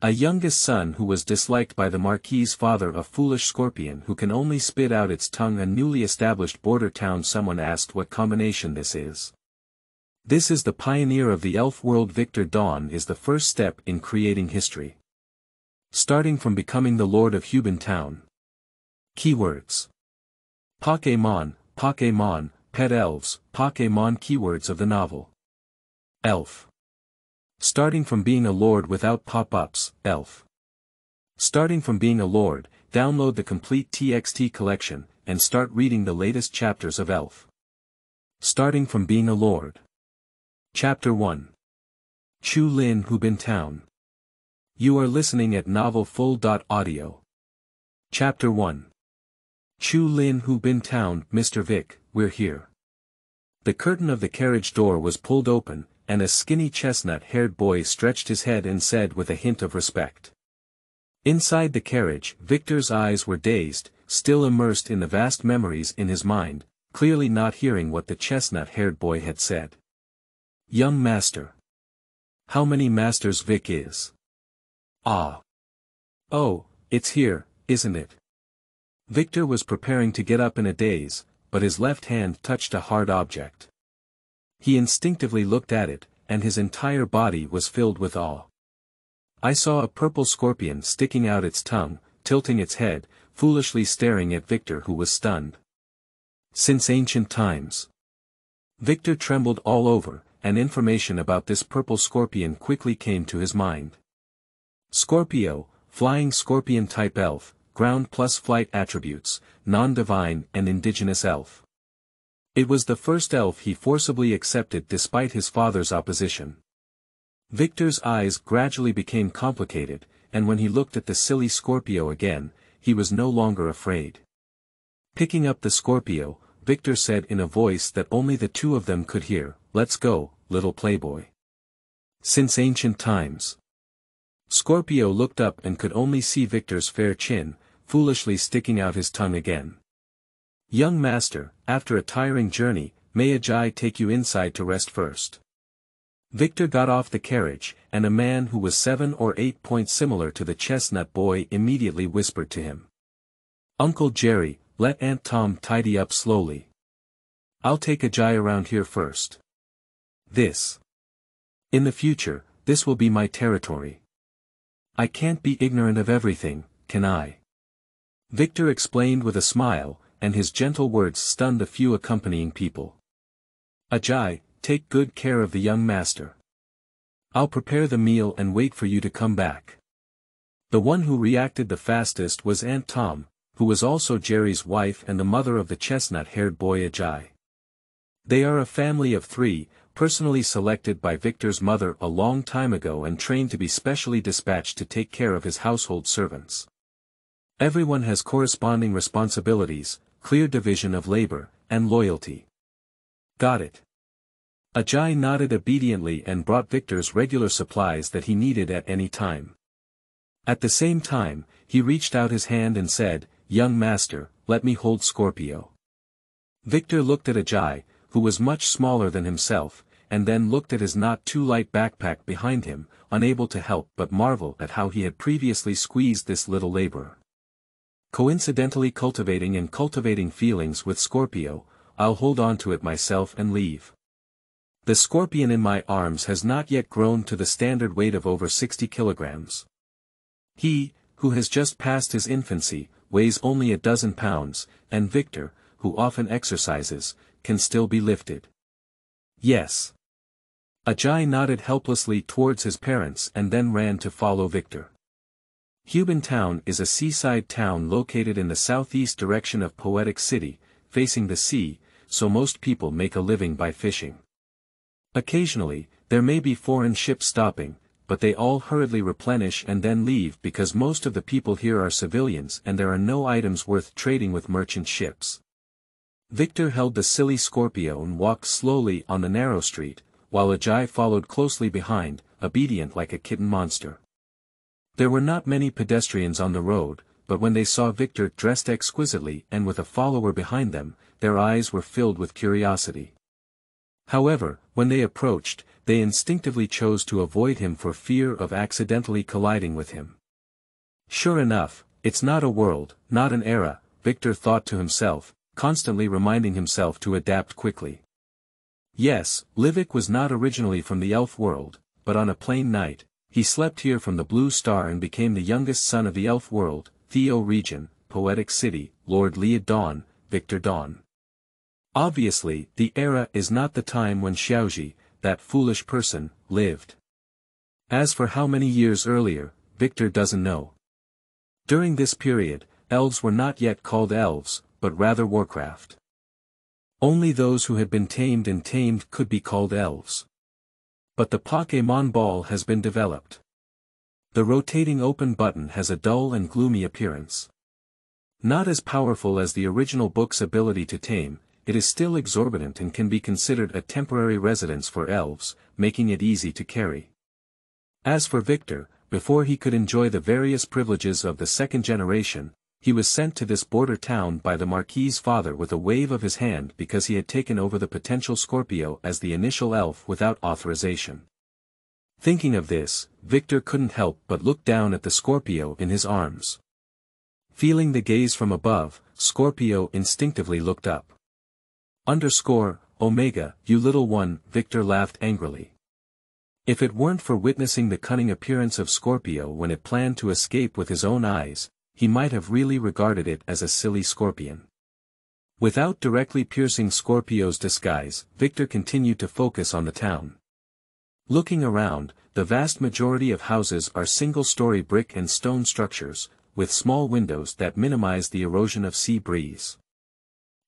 A youngest son who was disliked by the marquis's father, a foolish scorpion who can only spit out its tongue. A newly established border town. Someone asked what combination this is. This is the pioneer of the elf world. Victor Dawn is the first step in creating history. Starting from becoming the Lord of Hubin Town. Keywords. Pokémon, Pokémon, pet elves, Pokémon. Keywords of the novel. Elf. Starting from being a lord without pop-ups, elf. Starting from being a lord, download the complete TXT collection, and start reading the latest chapters of Elf. Starting from being a lord. Chapter 1. Chu Lin Hubin Town. You are listening at novelfull.audio. Chapter 1. Chu Lin Hubin Town. Mr. Vic, we're here. The curtain of the carriage door was pulled open, and a skinny chestnut-haired boy stretched his head and said with a hint of respect. Inside the carriage, Victor's eyes were dazed, still immersed in the vast memories in his mind, clearly not hearing what the chestnut-haired boy had said. Young master. How many masters Vic is? Ah. Oh, it's here, isn't it? Victor was preparing to get up in a daze, but his left hand touched a hard object. He instinctively looked at it, and his entire body was filled with awe. I saw a purple scorpion sticking out its tongue, tilting its head, foolishly staring at Victor, who was stunned. Since ancient times. Victor trembled all over, and information about this purple scorpion quickly came to his mind. Scorpio, flying scorpion-type elf, ground plus flight attributes, non-divine and indigenous elf. It was the first elf he forcibly accepted despite his father's opposition. Victor's eyes gradually became complicated, and when he looked at the silly Scorpio again, he was no longer afraid. Picking up the Scorpio, Victor said in a voice that only the two of them could hear, "Let's go, little playboy." Since ancient times. Scorpio looked up and could only see Victor's fair chin, foolishly sticking out his tongue again. Young master, after a tiring journey, may Ajay take you inside to rest first. Victor got off the carriage, and a man who was 7 or 8 points similar to the chestnut boy immediately whispered to him. Uncle Jerry, let Aunt Tom tidy up slowly. I'll take Ajay around here first. In the future, this will be my territory. I can't be ignorant of everything, can I? Victor explained with a smile, and his gentle words stunned a few accompanying people. Ajay, take good care of the young master. I'll prepare the meal and wait for you to come back. The one who reacted the fastest was Aunt Tom, who was also Jerry's wife and the mother of the chestnut-haired boy Ajay. They are a family of 3, personally selected by Victor's mother a long time ago and trained to be specially dispatched to take care of his household servants. Everyone has corresponding responsibilities, clear division of labor, and loyalty. Got it. Ajay nodded obediently and brought Victor's regular supplies that he needed at any time. At the same time, he reached out his hand and said, Young master, let me hold Scorpio. Victor looked at Ajay, who was much smaller than himself, and then looked at his not-too-light backpack behind him, unable to help but marvel at how he had previously squeezed this little laborer. Coincidentally cultivating feelings with Scorpio, I'll hold on to it myself and leave. The scorpion in my arms has not yet grown to the standard weight of over 60 kilograms. He, who has just passed his infancy, weighs only a dozen pounds, and Victor, who often exercises, can still be lifted. Yes. Ajay nodded helplessly towards his parents and then ran to follow Victor. Hubin Town is a seaside town located in the southeast direction of Poetic City, facing the sea, so most people make a living by fishing. Occasionally, there may be foreign ships stopping, but they all hurriedly replenish and then leave because most of the people here are civilians and there are no items worth trading with merchant ships. Victor held the silly Scorpio and walked slowly on the narrow street, while Ajay followed closely behind, obedient like a kitten monster. There were not many pedestrians on the road, but when they saw Victor dressed exquisitely and with a follower behind them, their eyes were filled with curiosity. However, when they approached, they instinctively chose to avoid him for fear of accidentally colliding with him. Sure enough, it's not a world, not an era, Victor thought to himself, constantly reminding himself to adapt quickly. Yes, Livik was not originally from the elf world, but on a plain night, he slept here from the Blue Star and became the youngest son of the elf world, Theo region, Poetic City, Lord Lead Dawn, Victor Dawn. Obviously, the era is not the time when Xiaoji, that foolish person, lived. As for how many years earlier, Victor doesn't know. During this period, elves were not yet called elves, but rather warcraft. Only those who had been tamed and tamed could be called elves. But the Pokémon ball has been developed. The rotating open button has a dull and gloomy appearance. Not as powerful as the original book's ability to tame, it is still exorbitant and can be considered a temporary residence for elves, making it easy to carry. As for Victor, before he could enjoy the various privileges of the second generation, he was sent to this border town by the marquis's father with a wave of his hand because he had taken over the potential Scorpio as the initial elf without authorization. Thinking of this, Victor couldn't help but look down at the Scorpio in his arms. Feeling the gaze from above, Scorpio instinctively looked up. Omega, you little one, Victor laughed angrily. If it weren't for witnessing the cunning appearance of Scorpio when it planned to escape with his own eyes, he might have really regarded it as a silly scorpion. Without directly piercing Scorpio's disguise, Victor continued to focus on the town. Looking around, the vast majority of houses are single-story brick and stone structures, with small windows that minimize the erosion of sea breeze.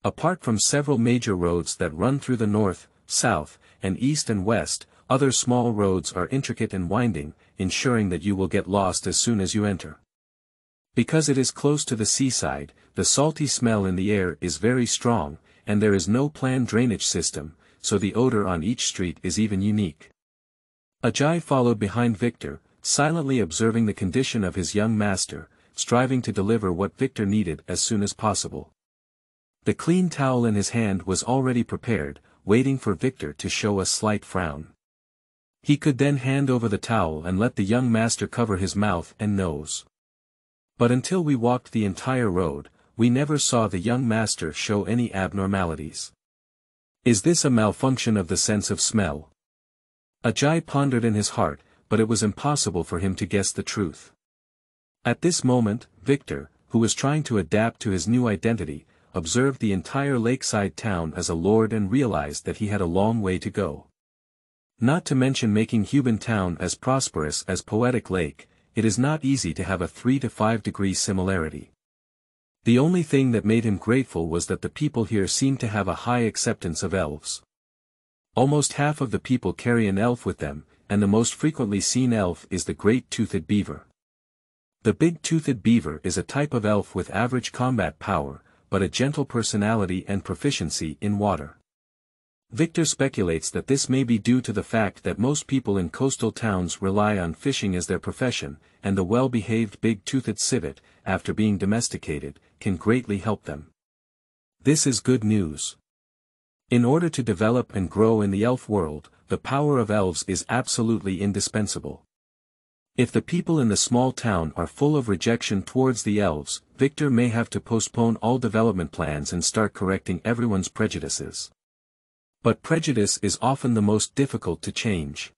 Apart from several major roads that run through the north, south, and east and west, other small roads are intricate and winding, ensuring that you will get lost as soon as you enter. Because it is close to the seaside, the salty smell in the air is very strong, and there is no planned drainage system, so the odor on each street is even unique. Ajay followed behind Victor, silently observing the condition of his young master, striving to deliver what Victor needed as soon as possible. The clean towel in his hand was already prepared, waiting for Victor to show a slight frown. He could then hand over the towel and let the young master cover his mouth and nose. But until we walked the entire road, we never saw the young master show any abnormalities. Is this a malfunction of the sense of smell? Ajay pondered in his heart, but it was impossible for him to guess the truth. At this moment, Victor, who was trying to adapt to his new identity, observed the entire lakeside town as a lord and realized that he had a long way to go. Not to mention making Hubin Town as prosperous as Poetic Lake, it is not easy to have a 3 to 5 degree similarity. The only thing that made him grateful was that the people here seemed to have a high acceptance of elves. Almost half of the people carry an elf with them, and the most frequently seen elf is the great-toothed beaver. The big-toothed beaver is a type of elf with average combat power, but a gentle personality and proficiency in water. Victor speculates that this may be due to the fact that most people in coastal towns rely on fishing as their profession, and the well-behaved big-toothed civet, after being domesticated, can greatly help them. This is good news. In order to develop and grow in the elf world, the power of elves is absolutely indispensable. If the people in the small town are full of rejection towards the elves, Victor may have to postpone all development plans and start correcting everyone's prejudices. But prejudice is often the most difficult to change.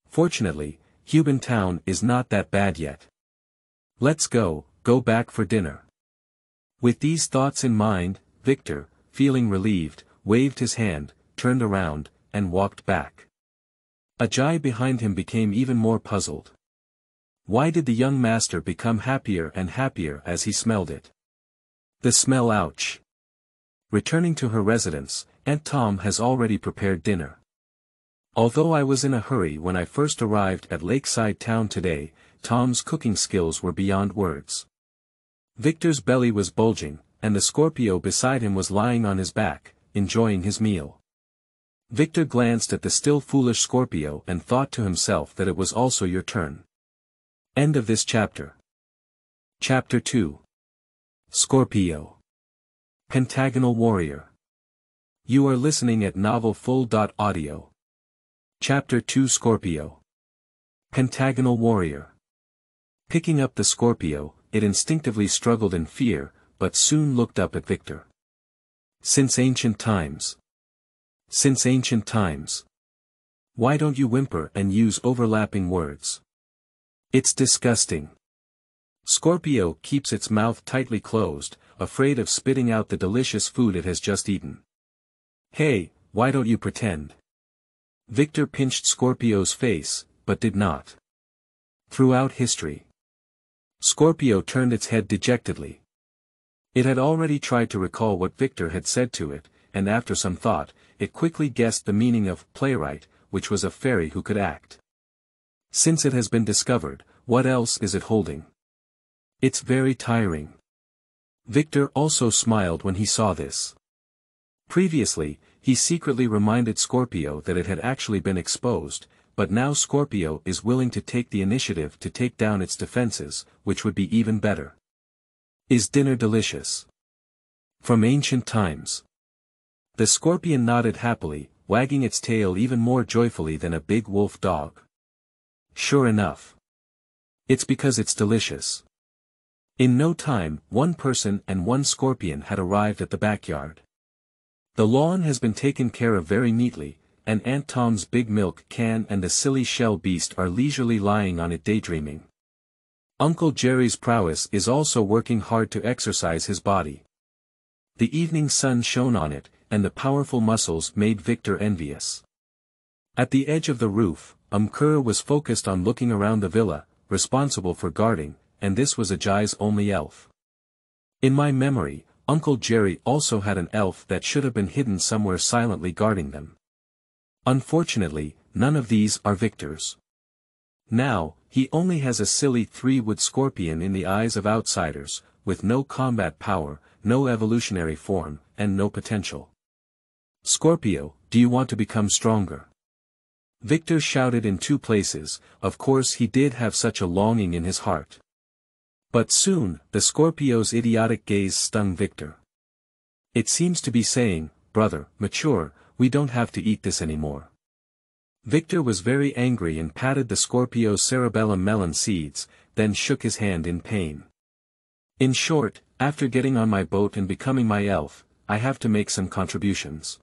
Fortunately, Hubin Town is not that bad yet. Let's go back for dinner. With these thoughts in mind, Victor, feeling relieved, waved his hand, turned around, and walked back. Ajay behind him became even more puzzled. Why did the young master become happier and happier as he smelled it? The smell, ouch. Returning to her residence, Aunt Tom has already prepared dinner. Although I was in a hurry when I first arrived at Lakeside Town today, Tom's cooking skills were beyond words. Victor's belly was bulging, and the Scorpio beside him was lying on his back, enjoying his meal. Victor glanced at the still foolish Scorpio and thought to himself that it was also your turn. End of this chapter. Chapter 2. Scorpio. Pentagonal Warrior. You are listening at novelfull.audio. Chapter 2 Scorpio. Pentagonal Warrior. Picking up the Scorpio, it instinctively struggled in fear, but soon looked up at Victor. Since ancient times. Since ancient times. Why don't you whimper and use overlapping words? It's disgusting. Scorpio keeps its mouth tightly closed, afraid of spitting out the delicious food it has just eaten. Hey, why don't you pretend? Victor pinched Scorpio's face, but did not. Throughout history, Scorpio turned its head dejectedly. It had already tried to recall what Victor had said to it, and after some thought, it quickly guessed the meaning of playwright, which was a fairy who could act. Since it has been discovered, what else is it holding? It's very tiring. Victor also smiled when he saw this. Previously, he secretly reminded Scorpio that it had actually been exposed, but now Scorpio is willing to take the initiative to take down its defenses, which would be even better. Is dinner delicious? From ancient times. The scorpion nodded happily, wagging its tail even more joyfully than a big wolf dog. Sure enough. It's because it's delicious. In no time, one person and one scorpion had arrived at the backyard. The lawn has been taken care of very neatly, and Aunt Tom's big milk can and the silly shell beast are leisurely lying on it daydreaming. Uncle Jerry's prowess is also working hard to exercise his body. The evening sun shone on it, and the powerful muscles made Victor envious. At the edge of the roof, Umkur was focused on looking around the villa, responsible for guarding, and this was Ajay's only elf. In my memory, Uncle Jerry also had an elf that should have been hidden somewhere silently guarding them. Unfortunately, none of these are Victor's. Now, he only has a silly three-wood scorpion in the eyes of outsiders, with no combat power, no evolutionary form, and no potential. Scorpio, do you want to become stronger? Victor shouted in two places. Of course he did have such a longing in his heart. But soon, the Scorpio's idiotic gaze stung Victor. It seems to be saying, brother, mature, we don't have to eat this anymore. Victor was very angry and patted the Scorpio's cerebellum melon seeds, then shook his hand in pain. In short, after getting on my boat and becoming my elf, I have to make some contributions.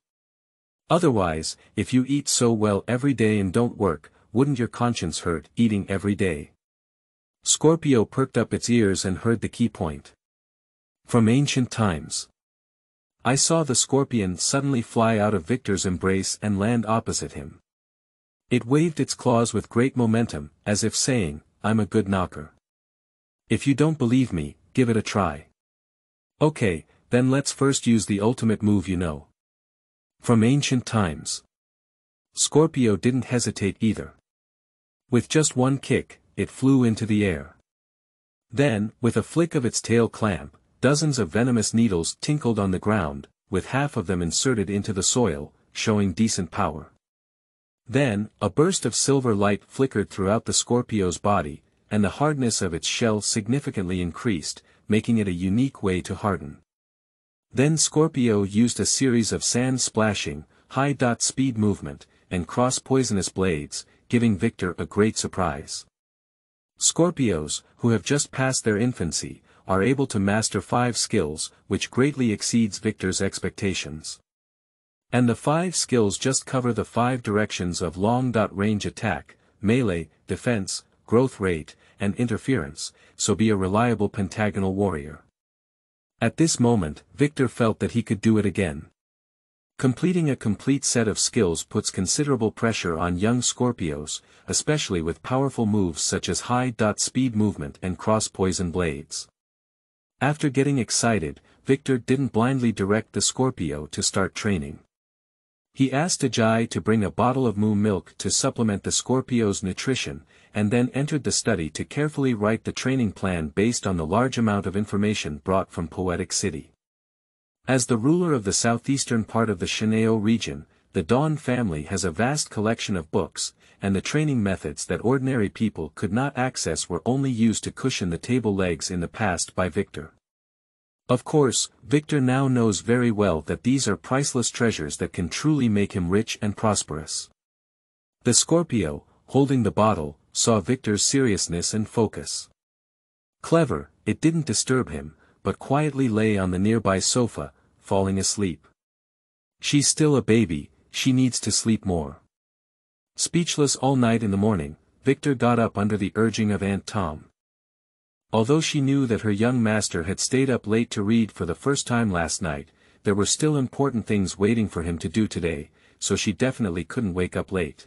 Otherwise, if you eat so well every day and don't work, wouldn't your conscience hurt eating every day? Scorpio perked up its ears and heard the key point. From ancient times. I saw the scorpion suddenly fly out of Victor's embrace and land opposite him. It waved its claws with great momentum, as if saying, I'm a good knocker. If you don't believe me, give it a try. Okay, then let's first use the ultimate move you know. From ancient times. Scorpio didn't hesitate either. With just one kick, it flew into the air. Then, with a flick of its tail clamp, dozens of venomous needles tinkled on the ground, with half of them inserted into the soil, showing decent power. Then, a burst of silver light flickered throughout the Scorpio's body, and the hardness of its shell significantly increased, making it a unique way to harden. Then Scorpio used a series of sand splashing, high-speed movement, and cross-poisonous blades, giving Victor a great surprise. Scorpios, who have just passed their infancy, are able to master 5 skills, which greatly exceeds Victor's expectations. And the 5 skills just cover the 5 directions of long-range attack, melee, defense, growth rate, and interference, so be a reliable pentagonal warrior. At this moment, Victor felt that he could do it again. Completing a complete set of skills puts considerable pressure on young Scorpios, especially with powerful moves such as high-speed movement and cross-poison blades. After getting excited, Victor didn't blindly direct the Scorpio to start training. He asked Ajay to bring a bottle of moo milk to supplement the Scorpio's nutrition, and then entered the study to carefully write the training plan based on the large amount of information brought from Poetic City. As the ruler of the southeastern part of the Shineo region, the Dawn family has a vast collection of books, and the training methods that ordinary people could not access were only used to cushion the table legs in the past by Victor. Of course, Victor now knows very well that these are priceless treasures that can truly make him rich and prosperous. The Scorpio, holding the bottle, saw Victor's seriousness and focus. Clever, it didn't disturb him, but quietly lay on the nearby sofa, falling asleep. She's still a baby, she needs to sleep more. Speechless all night in the morning, Victor got up under the urging of Aunt Tom. Although she knew that her young master had stayed up late to read for the first time last night, there were still important things waiting for him to do today, so she definitely couldn't wake up late.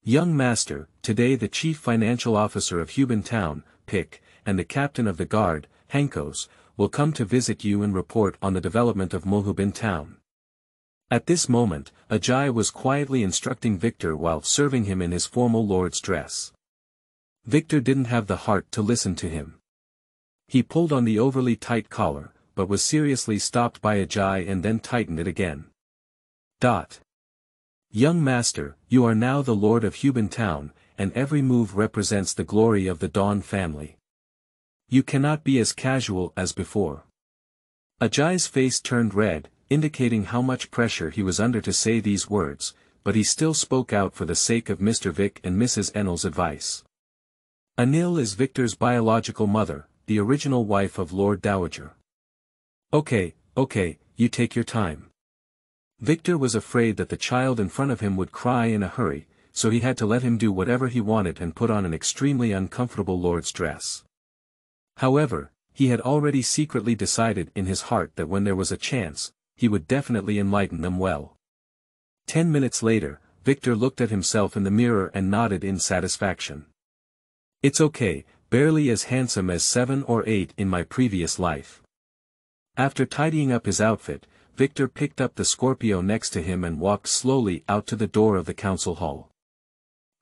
Young master, today the chief financial officer of Hubin Town, Pick, and the captain of the guard, Hankos, will come to visit you and report on the development of Hubin Town. At this moment, Ajay was quietly instructing Victor while serving him in his formal lord's dress. Victor didn't have the heart to listen to him. He pulled on the overly tight collar, but was seriously stopped by Ajay and then tightened it again. Young master, you are now the lord of Hubin Town, and every move represents the glory of the Dawn family. You cannot be as casual as before. Ajay's face turned red, indicating how much pressure he was under to say these words, but he still spoke out for the sake of Mr. Vic and Mrs. Enel's advice. Anil is Victor's biological mother, the original wife of Lord Dowager. Okay, you take your time. Victor was afraid that the child in front of him would cry in a hurry, so he had to let him do whatever he wanted and put on an extremely uncomfortable lord's dress. However, he had already secretly decided in his heart that when there was a chance, he would definitely enlighten them well. 10 minutes later, Victor looked at himself in the mirror and nodded in satisfaction. It's okay, barely as handsome as 7 or 8 in my previous life. After tidying up his outfit, Victor picked up the Scorpio next to him and walked slowly out to the door of the council hall.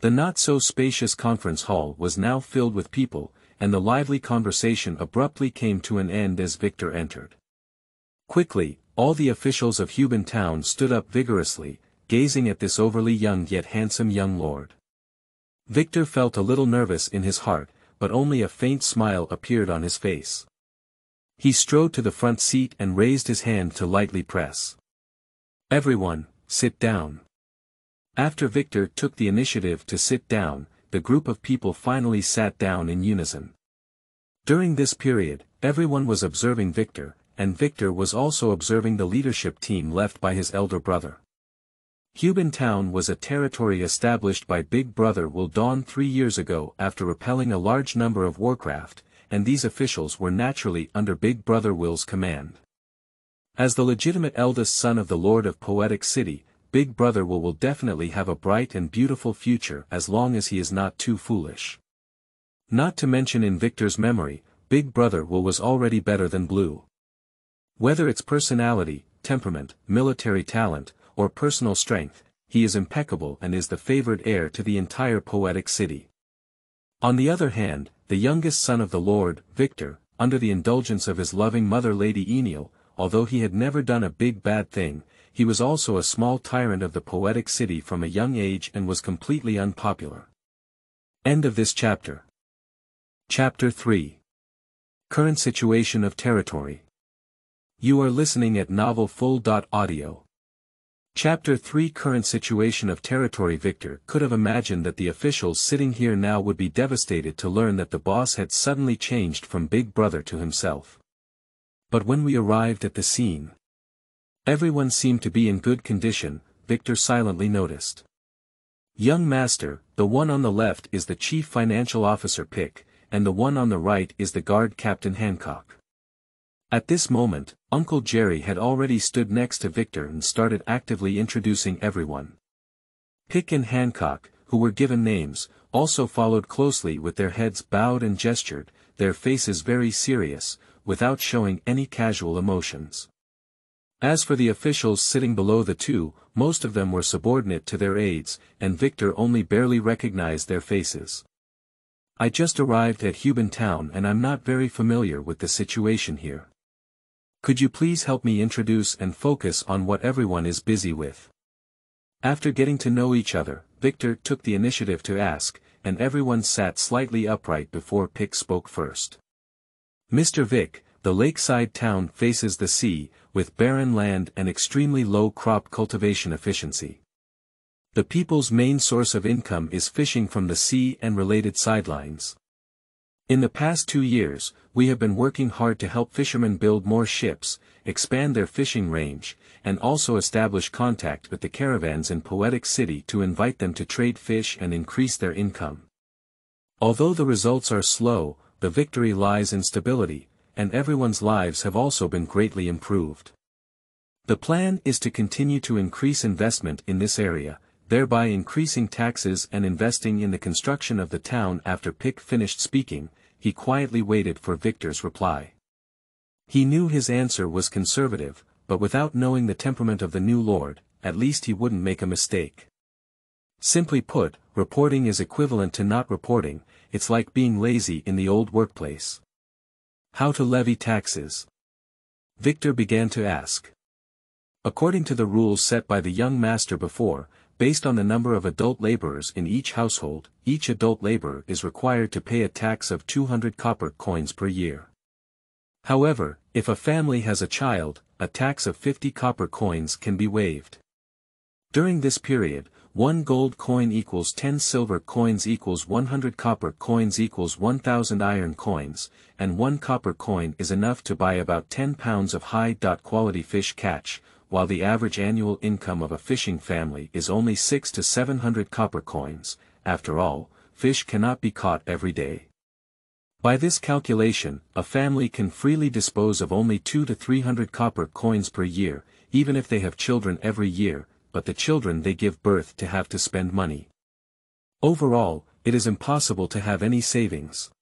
The not-so-spacious conference hall was now filled with people, and the lively conversation abruptly came to an end as Victor entered. Quickly, all the officials of Hubin Town stood up vigorously, gazing at this overly young yet handsome young lord. Victor felt a little nervous in his heart, but only a faint smile appeared on his face. He strode to the front seat and raised his hand to lightly press. Everyone, sit down. After Victor took the initiative to sit down, the group of people finally sat down in unison. During this period, everyone was observing Victor, and Victor was also observing the leadership team left by his elder brother. Hubin Town was a territory established by Big Brother Will Dawn 3 years ago after repelling a large number of warcraft, and these officials were naturally under Big Brother Will's command. As the legitimate eldest son of the Lord of Poetic City, Big Brother will definitely have a bright and beautiful future as long as he is not too foolish. Not to mention in Victor's memory, Big Brother Will was already better than Blue. Whether it's personality, temperament, military talent, or personal strength, he is impeccable and is the favored heir to the entire Poetic City. On the other hand, the youngest son of the Lord, Victor, under the indulgence of his loving mother Lady Enil, although he had never done a big bad thing, he was also a small tyrant of the Poetic City from a young age and was completely unpopular. End of this chapter. Chapter 3. Current situation of territory. You are listening at novelfull.audio. Chapter 3 Current situation of territory. Victor could have imagined that the officials sitting here now would be devastated to learn that the boss had suddenly changed from Big Brother to himself. But when we arrived at the scene, everyone seemed to be in good condition, Victor silently noticed. Young master, the one on the left is the chief financial officer Pick, and the one on the right is the guard captain Hancock. At this moment, Uncle Jerry had already stood next to Victor and started actively introducing everyone. Pick and Hancock, who were given names, also followed closely with their heads bowed and gestured, their faces very serious, without showing any casual emotions. As for the officials sitting below the two, most of them were subordinate to their aides, and Victor only barely recognized their faces. I just arrived at Hubin Town and I'm not very familiar with the situation here. Could you please help me introduce and focus on what everyone is busy with? After getting to know each other, Victor took the initiative to ask, and everyone sat slightly upright before Pick spoke first. Mr. Vic, the lakeside town faces the sea, with barren land and extremely low crop cultivation efficiency. The people's main source of income is fishing from the sea and related sidelines. In the past 2 years, we have been working hard to help fishermen build more ships, expand their fishing range, and also establish contact with the caravans in Poetic City to invite them to trade fish and increase their income. Although the results are slow, the victory lies in stability, and everyone's lives have also been greatly improved. The plan is to continue to increase investment in this area, thereby increasing taxes and investing in the construction of the town. After Pick finished speaking, he quietly waited for Victor's reply. He knew his answer was conservative, but without knowing the temperament of the new lord, at least he wouldn't make a mistake. Simply put, reporting is equivalent to not reporting. It's like being lazy in the old workplace. How to levy taxes? Victor began to ask. According to the rules set by the young master before, based on the number of adult laborers in each household, each adult laborer is required to pay a tax of 200 copper coins per year. However, if a family has a child, a tax of 50 copper coins can be waived. During this period, 1 gold coin equals 10 silver coins equals 100 copper coins equals 1,000 iron coins, and 1 copper coin is enough to buy about 10 pounds of high-quality fish catch, while the average annual income of a fishing family is only 600 to 700 copper coins. After all, fish cannot be caught every day. By this calculation, a family can freely dispose of only 200 to 300 copper coins per year, even if they have children every year, but the children they give birth to have to spend money. Overall, it is impossible to have any savings.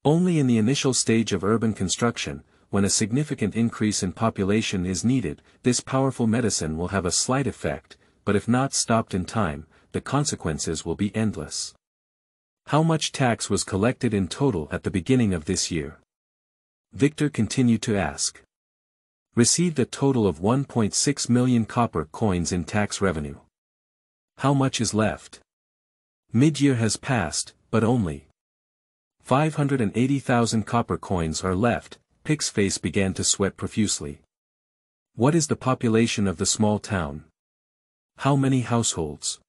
Only in the initial stage of urban construction, when a significant increase in population is needed, this powerful medicine will have a slight effect, but if not stopped in time, the consequences will be endless. How much tax was collected in total at the beginning of this year? Victor continued to ask. Received a total of 1.6 million copper coins in tax revenue. How much is left? Mid-year has passed, but only 580,000 copper coins are left. Pick's face began to sweat profusely. What is the population of the small town? How many households?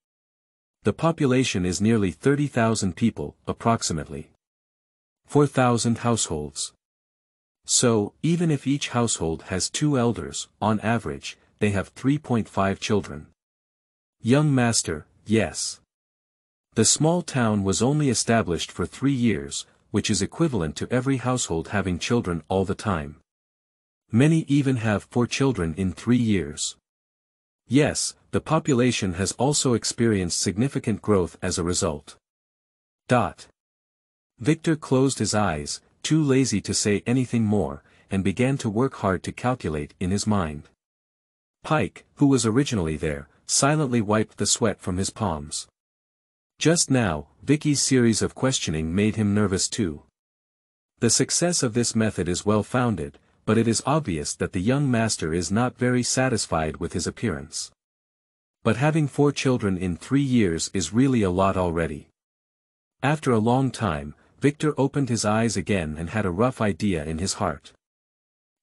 The population is nearly 30,000 people, approximately 4,000 households. So, even if each household has 2 elders, on average, they have 3.5 children. Young master, yes. The small town was only established for 3 years, which is equivalent to every household having children all the time. Many even have 4 children in 3 years. Yes, the population has also experienced significant growth as a result. Victor closed his eyes, too lazy to say anything more, and began to work hard to calculate in his mind. Pike, who was originally there, silently wiped the sweat from his palms. Just now, Vicky's series of questioning made him nervous too. The success of this method is well founded, but it is obvious that the young master is not very satisfied with his appearance. But having 4 children in 3 years is really a lot already. After a long time, Victor opened his eyes again and had a rough idea in his heart.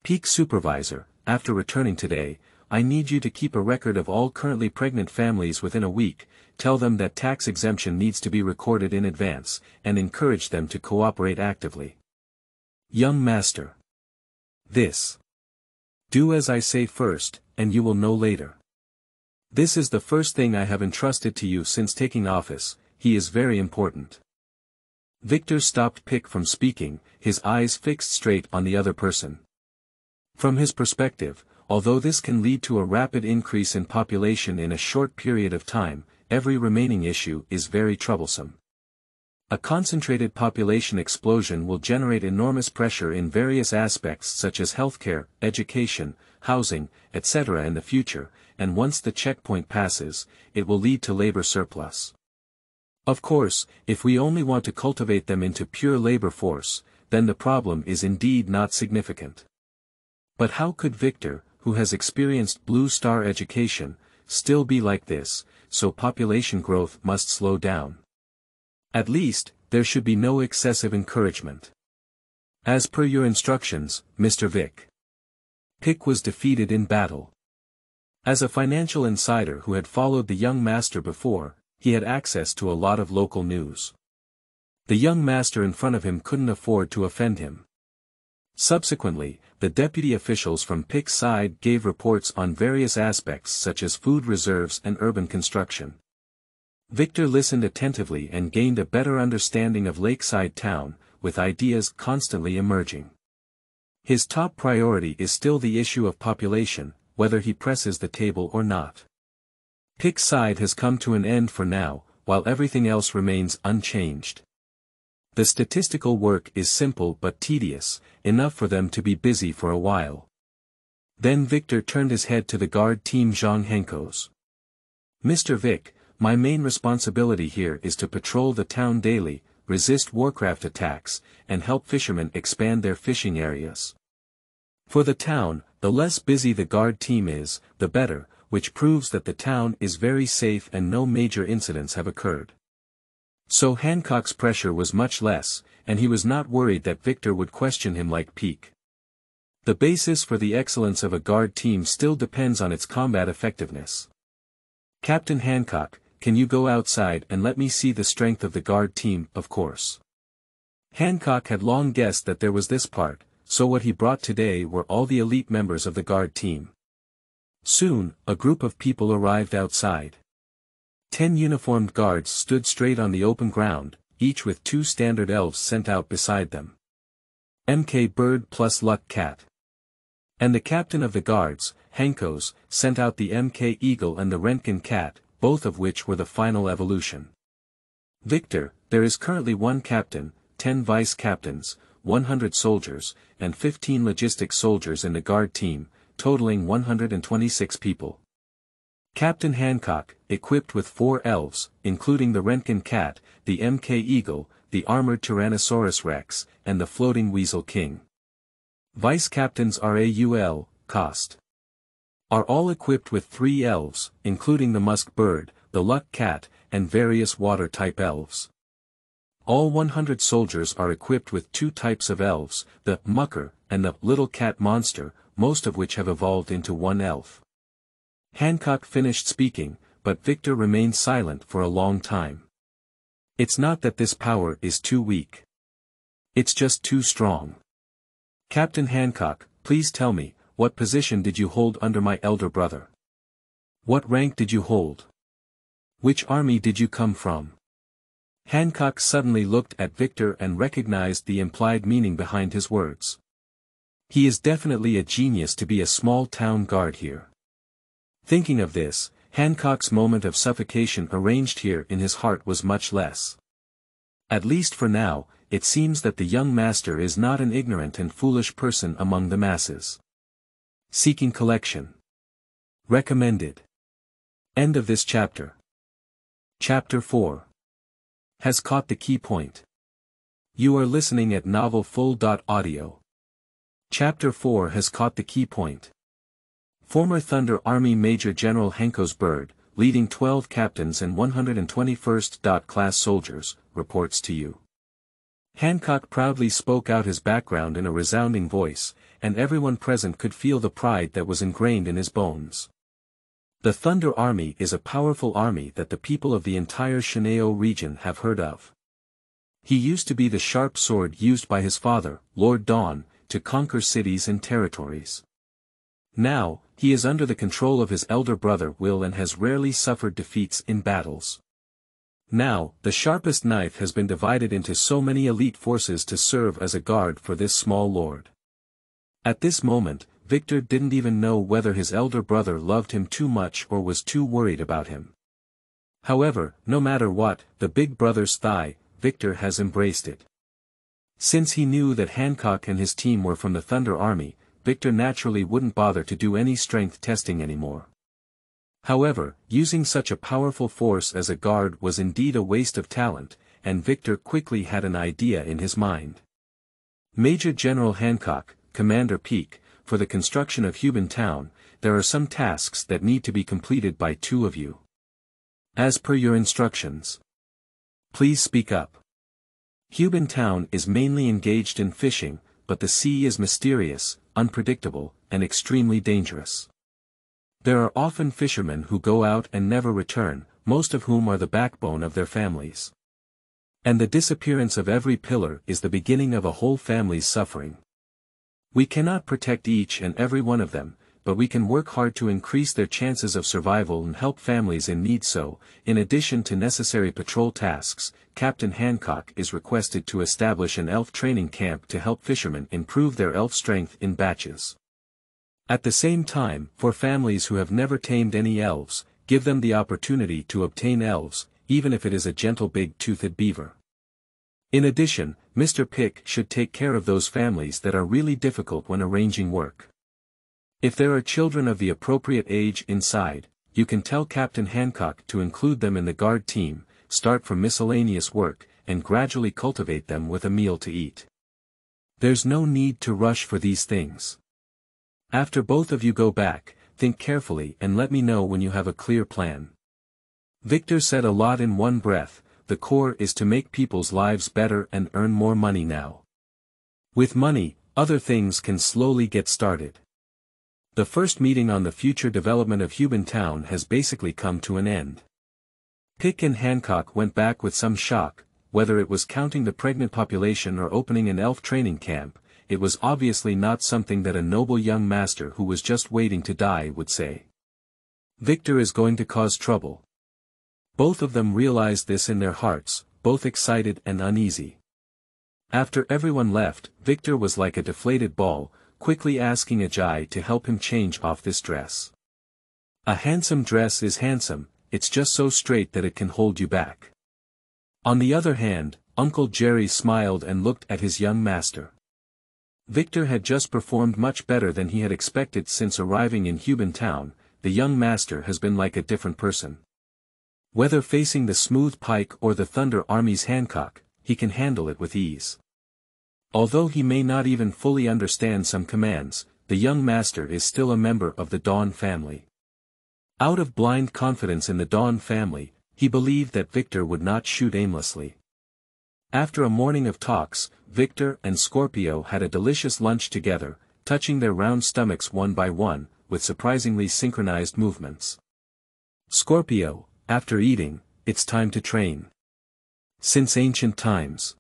Peak Supervisor, after returning today, I need you to keep a record of all currently pregnant families within a week, tell them that tax exemption needs to be recorded in advance, and encourage them to cooperate actively. Young Master. This. Do as I say first, and you will know later. This is the first thing I have entrusted to you since taking office. He is very important. Victor stopped Pick from speaking, his eyes fixed straight on the other person. From his perspective, although this can lead to a rapid increase in population in a short period of time, every remaining issue is very troublesome. A concentrated population explosion will generate enormous pressure in various aspects such as healthcare, education, housing, etc. in the future, and once the checkpoint passes, it will lead to labor surplus. Of course, if we only want to cultivate them into pure labor force, then the problem is indeed not significant. But how could Victor, who has experienced Blue Star education, still be like this? So population growth must slow down. At least, there should be no excessive encouragement. As per your instructions, Mr. Vic. Pick was defeated in battle. As a financial insider who had followed the young master before, he had access to a lot of local news. The young master in front of him couldn't afford to offend him. Subsequently, the deputy officials from Pick's side gave reports on various aspects such as food reserves and urban construction. Victor listened attentively and gained a better understanding of Lakeside Town, with ideas constantly emerging. His top priority is still the issue of population, whether he presses the table or not. Pick's side has come to an end for now, while everything else remains unchanged. The statistical work is simple but tedious, enough for them to be busy for a while. Then Victor turned his head to the guard team Zhang Henkos. Mr. Vic, my main responsibility here is to patrol the town daily, resist warcraft attacks, and help fishermen expand their fishing areas. For the town, the less busy the guard team is, the better, which proves that the town is very safe and no major incidents have occurred. So Hancock's pressure was much less, and he was not worried that Victor would question him like Peak. The basis for the excellence of a guard team still depends on its combat effectiveness. Captain Hancock, can you go outside and let me see the strength of the guard team? Of course. Hancock had long guessed that there was this part, so what he brought today were all the elite members of the guard team. Soon, a group of people arrived outside. 10 uniformed guards stood straight on the open ground, each with 2 standard elves sent out beside them. MK Bird plus Luck Cat. And the captain of the guards, Henkos, sent out the MK Eagle and the Rentgen Cat, both of which were the final evolution. Victor, there is currently 1 captain, 10 vice captains, 100 soldiers, and 15 logistics soldiers in the guard team, totaling 126 people. Captain Hancock, equipped with 4 elves, including the Rentgen Cat, the MK Eagle, the armored Tyrannosaurus Rex, and the floating Weasel King. Vice captains Raul, Cost. Are all equipped with 3 elves, including the Musk Bird, the Luck Cat, and various water-type elves. All 100 soldiers are equipped with 2 types of elves, the Mucker, and the Little Cat Monster, most of which have evolved into 1 elf. Hancock finished speaking, but Victor remained silent for a long time. It's not that this power is too weak. It's just too strong. Captain Hancock, please tell me, what position did you hold under my elder brother? What rank did you hold? Which army did you come from? Hancock suddenly looked at Victor and recognized the implied meaning behind his words. He is definitely a genius to be a small town guard here. Thinking of this, Hancock's moment of suffocation arranged here in his heart was much less. At least for now, it seems that the young master is not an ignorant and foolish person among the masses. Seeking collection. Recommended. End of this chapter. Chapter 4. Has caught the key point. You are listening at novelfull.audio. Chapter 4 has caught the key point. Former Thunder Army Major General Henkos Bird, leading 12 captains and 121st class soldiers, reports to you. Hancock proudly spoke out his background in a resounding voice, and everyone present could feel the pride that was ingrained in his bones. The Thunder Army is a powerful army that the people of the entire Shineo region have heard of. He used to be the sharp sword used by his father, Lord Dawn, to conquer cities and territories. Now, he is under the control of his elder brother Will and has rarely suffered defeats in battles. Now, the sharpest knife has been divided into so many elite forces to serve as a guard for this small lord. At this moment, Victor didn't even know whether his elder brother loved him too much or was too worried about him. However, no matter what, the big brother's thigh, Victor has embraced it. Since he knew that Hancock and his team were from the Thunder Army, Victor naturally wouldn't bother to do any strength testing anymore. However, using such a powerful force as a guard was indeed a waste of talent, and Victor quickly had an idea in his mind. Major General Hancock, Commander Peak, for the construction of Hubin Town, there are some tasks that need to be completed by 2 of you. As per your instructions. Please speak up. Hubin Town is mainly engaged in fishing, but the sea is mysterious, unpredictable, and extremely dangerous. There are often fishermen who go out and never return, most of whom are the backbone of their families. And the disappearance of every pillar is the beginning of a whole family's suffering. We cannot protect each and every one of them, but we can work hard to increase their chances of survival and help families in need. So, in addition to necessary patrol tasks, Captain Hancock is requested to establish an elf training camp to help fishermen improve their elf strength in batches. At the same time, for families who have never tamed any elves, give them the opportunity to obtain elves, even if it is a gentle big-toothed beaver. In addition, Mr. Pick should take care of those families that are really difficult when arranging work. If there are children of the appropriate age inside, you can tell Captain Hancock to include them in the guard team, start from miscellaneous work, and gradually cultivate them with a meal to eat. There's no need to rush for these things. After both of you go back, think carefully and let me know when you have a clear plan. Victor said a lot in one breath. The core is to make people's lives better and earn more money now. With money, other things can slowly get started. The first meeting on the future development of Hubin Town has basically come to an end. Pick and Hancock went back with some shock, whether it was counting the pregnant population or opening an elf training camp. It was obviously not something that a noble young master who was just waiting to die would say. Victor is going to cause trouble. Both of them realized this in their hearts, both excited and uneasy. After everyone left, Victor was like a deflated ball, quickly asking Ajay to help him change off this dress. A handsome dress is handsome, it's just so straight that it can hold you back. On the other hand, Uncle Jerry smiled and looked at his young master. Victor had just performed much better than he had expected since arriving in Hubin Town. The young master has been like a different person. Whether facing the smooth Pike or the Thunder Army's Hancock, he can handle it with ease. Although he may not even fully understand some commands, the young master is still a member of the Dawn family. Out of blind confidence in the Dawn family, he believed that Victor would not shoot aimlessly. After a morning of talks, Victor and Scorpio had a delicious lunch together, touching their round stomachs one by one, with surprisingly synchronized movements. Scorpio, after eating, it's time to train. Since ancient times.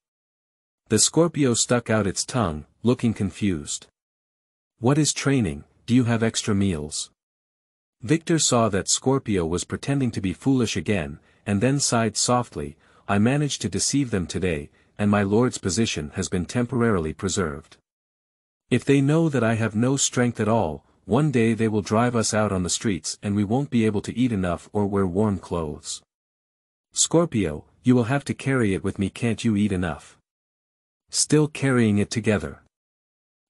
The Scorpio stuck out its tongue, looking confused. What is training? Do you have extra meals? Victor saw that Scorpio was pretending to be foolish again, and then sighed softly. I managed to deceive them today, and my lord's position has been temporarily preserved. If they know that I have no strength at all, one day they will drive us out on the streets and we won't be able to eat enough or wear warm clothes. Scorpio, you will have to carry it with me. Can't you eat enough? Still carrying it together.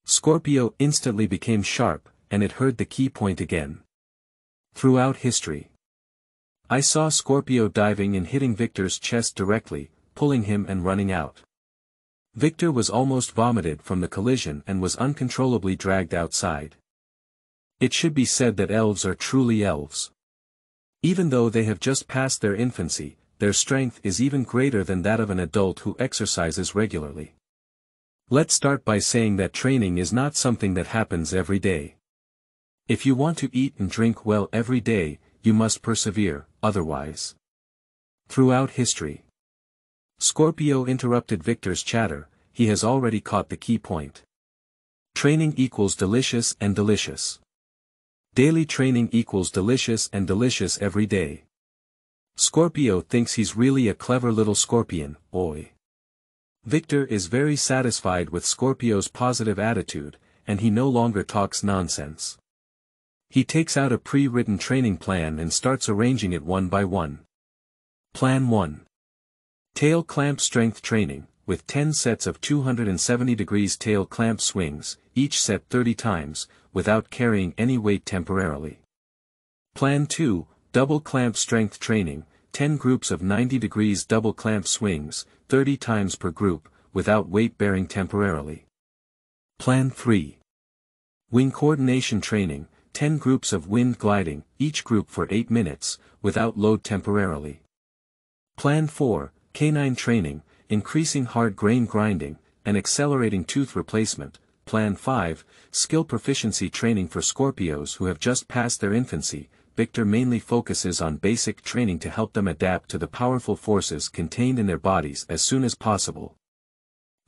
Scorpio instantly became sharp, and it heard the key point again. Throughout history, I saw Scorpio diving and hitting Victor's chest directly, pulling him and running out. Victor was almost vomited from the collision and was uncontrollably dragged outside. It should be said that elves are truly elves. Even though they have just passed their infancy, their strength is even greater than that of an adult who exercises regularly. Let's start by saying that training is not something that happens every day. If you want to eat and drink well every day, you must persevere, otherwise. Throughout history. Scorpio interrupted Victor's chatter. He has already caught the key point. Training equals delicious and delicious. Daily training equals delicious and delicious every day. Scorpio thinks he's really a clever little scorpion, oi. Victor is very satisfied with Scorpio's positive attitude, and he no longer talks nonsense. He takes out a pre-written training plan and starts arranging it one by one. Plan 1. Tail clamp strength training, with 10 sets of 270 degrees tail clamp swings, each set 30 times, without carrying any weight temporarily. Plan 2, double clamp strength training, 10 groups of 90 degrees double clamp swings, 30 times per group, without weight bearing temporarily. Plan 3. Wing coordination training, 10 groups of wind gliding, each group for 8 minutes, without load temporarily. Plan 4, canine training, increasing hard grain grinding, and accelerating tooth replacement, Plan 5, Skill Proficiency Training for Scorpios who have just passed their infancy. Victor mainly focuses on basic training to help them adapt to the powerful forces contained in their bodies as soon as possible.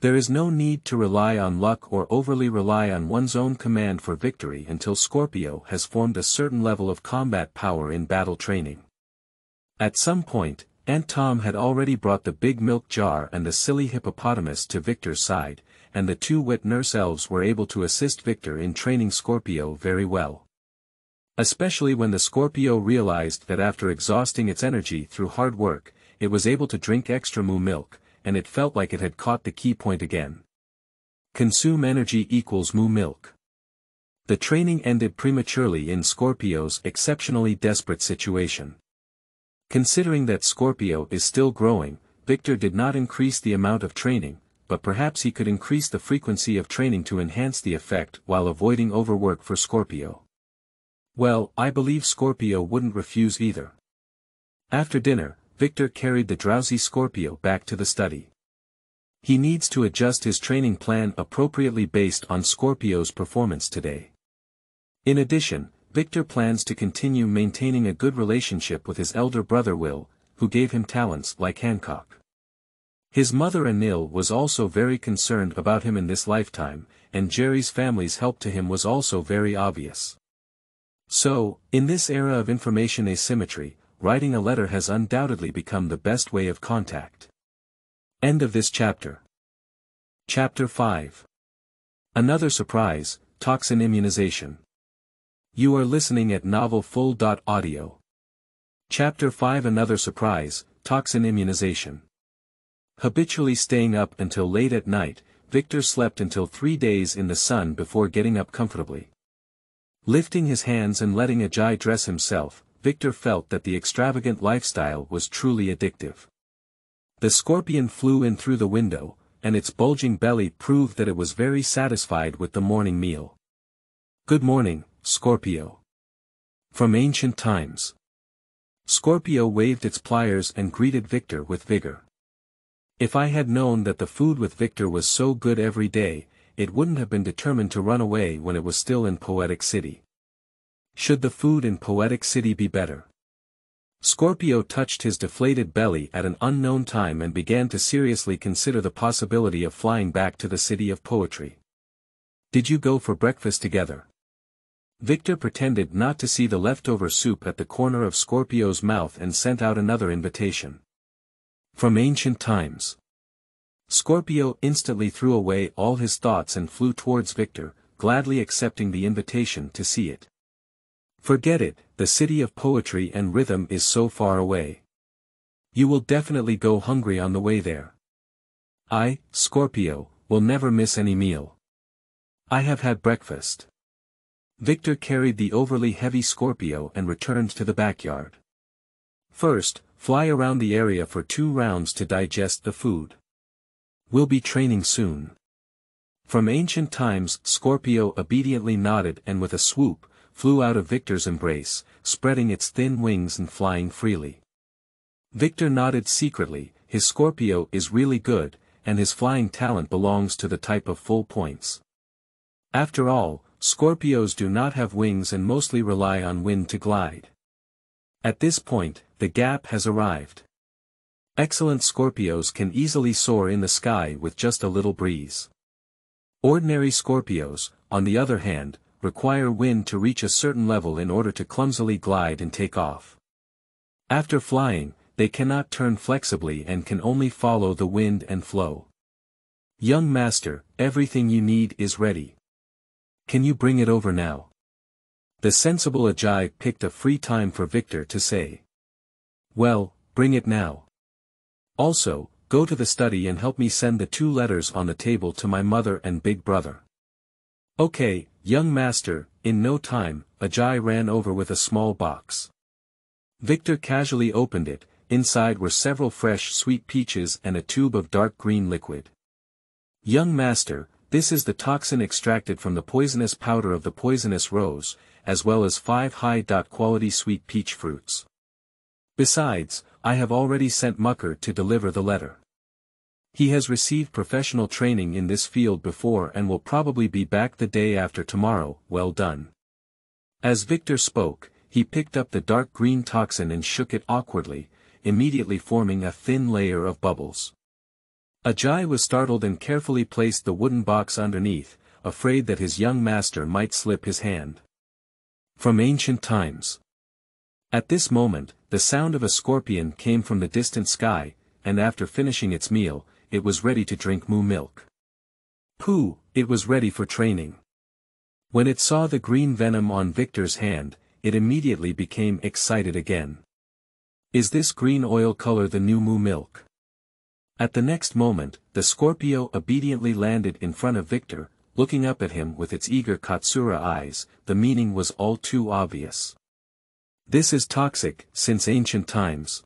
There is no need to rely on luck or overly rely on one's own command for victory until Scorpio has formed a certain level of combat power in battle training. At some point, Aunt Tom had already brought the big milk jar and the silly hippopotamus to Victor's side, and the two wet nurse elves were able to assist Victor in training Scorpio very well. Especially when the Scorpio realized that after exhausting its energy through hard work, it was able to drink extra moo milk, and it felt like it had caught the key point again. Consume energy equals moo milk. The training ended prematurely in Scorpio's exceptionally desperate situation. Considering that Scorpio is still growing, Victor did not increase the amount of training, but perhaps he could increase the frequency of training to enhance the effect while avoiding overwork for Scorpio. Well, I believe Scorpio wouldn't refuse either. After dinner, Victor carried the drowsy Scorpio back to the study. He needs to adjust his training plan appropriately based on Scorpio's performance today. In addition, Victor plans to continue maintaining a good relationship with his elder brother Will, who gave him talents like Hancock. His mother Anil was also very concerned about him in this lifetime, and Jerry's family's help to him was also very obvious. So, in this era of information asymmetry, writing a letter has undoubtedly become the best way of contact. End of this chapter. Chapter 5. Another surprise, Toxin Immunization. You are listening at novelfull.audio. Chapter 5. Another surprise, Toxin Immunization. Habitually staying up until late at night, Victor slept until 3 days in the sun before getting up comfortably. Lifting his hands and letting Ajay dress himself, Victor felt that the extravagant lifestyle was truly addictive. The scorpion flew in through the window, and its bulging belly proved that it was very satisfied with the morning meal. Good morning, Scorpio. From ancient times. Scorpio waved its pliers and greeted Victor with vigor. If I had known that the food with Victor was so good every day, it wouldn't have been determined to run away when it was still in Poetic City. Should the food in Poetic City be better? Scorpio touched his deflated belly at an unknown time and began to seriously consider the possibility of flying back to the city of poetry. Did you go for breakfast together? Victor pretended not to see the leftover soup at the corner of Scorpio's mouth and sent out another invitation. From ancient times. Scorpio instantly threw away all his thoughts and flew towards Victor, gladly accepting the invitation to see it. Forget it, the city of poetry and rhythm is so far away. You will definitely go hungry on the way there. I, Scorpio, will never miss any meal. I have had breakfast. Victor carried the overly heavy Scorpio and returned to the backyard. First, fly around the area for 2 rounds to digest the food. We'll be training soon. From ancient times, Scorpio obediently nodded and with a swoop, flew out of Victor's embrace, spreading its thin wings and flying freely. Victor nodded secretly, his Scorpio is really good, and his flying talent belongs to the type of full points. After all, Scorpios do not have wings and mostly rely on wind to glide. At this point, the gap has arrived. Excellent Scorpios can easily soar in the sky with just a little breeze. Ordinary Scorpios, on the other hand, require wind to reach a certain level in order to clumsily glide and take off. After flying, they cannot turn flexibly and can only follow the wind and flow. Young master, everything you need is ready. Can you bring it over now? The sensible Ajay picked a free time for Victor to say. Well, bring it now. Also, go to the study and help me send the 2 letters on the table to my mother and big brother. Okay, young master. In no time, Ajay ran over with a small box. Victor casually opened it. Inside were several fresh sweet peaches and a tube of dark green liquid. Young master, this is the toxin extracted from the poisonous powder of the poisonous rose, as well as 5 high-quality sweet peach fruits. Besides, I have already sent Mucker to deliver the letter. He has received professional training in this field before and will probably be back the day after tomorrow. Well done. As Victor spoke, he picked up the dark green toxin and shook it awkwardly, immediately forming a thin layer of bubbles. Ajay was startled and carefully placed the wooden box underneath, afraid that his young master might slip his hand. From ancient times. At this moment, the sound of a scorpion came from the distant sky, and after finishing its meal, it was ready to drink moo milk. Pooh, it was ready for training. When it saw the green venom on Victor's hand, it immediately became excited again. Is this green oil color the new moo milk? At the next moment, the Scorpio obediently landed in front of Victor, looking up at him with its eager Katsura eyes. The meaning was all too obvious. This is toxic, since ancient times.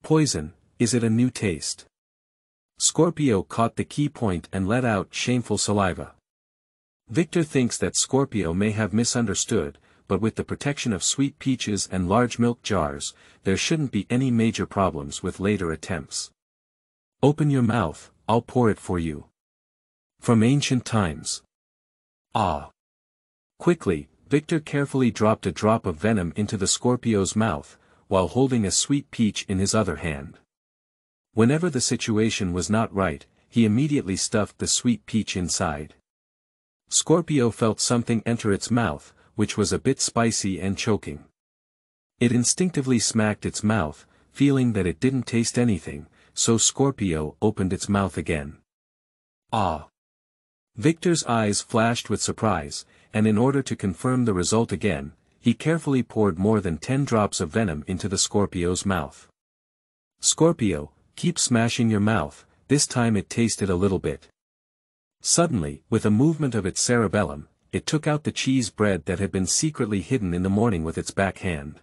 Poison, is it a new taste? Scorpio caught the key point and let out shameful saliva. Victor thinks that Scorpio may have misunderstood, but with the protection of sweet peaches and large milk jars, there shouldn't be any major problems with later attempts. Open your mouth, I'll pour it for you. From ancient times. Ah. Quickly, Victor carefully dropped a drop of venom into the Scorpio's mouth, while holding a sweet peach in his other hand. Whenever the situation was not right, he immediately stuffed the sweet peach inside. Scorpio felt something enter its mouth, which was a bit spicy and choking. It instinctively smacked its mouth, feeling that it didn't taste anything, so Scorpio opened its mouth again. Ah! Victor's eyes flashed with surprise, and in order to confirm the result again, he carefully poured more than 10 drops of venom into the Scorpio's mouth. Scorpio, keep smashing your mouth, this time it tasted a little bit. Suddenly, with a movement of its cerebellum, it took out the cheese bread that had been secretly hidden in the morning with its back hand.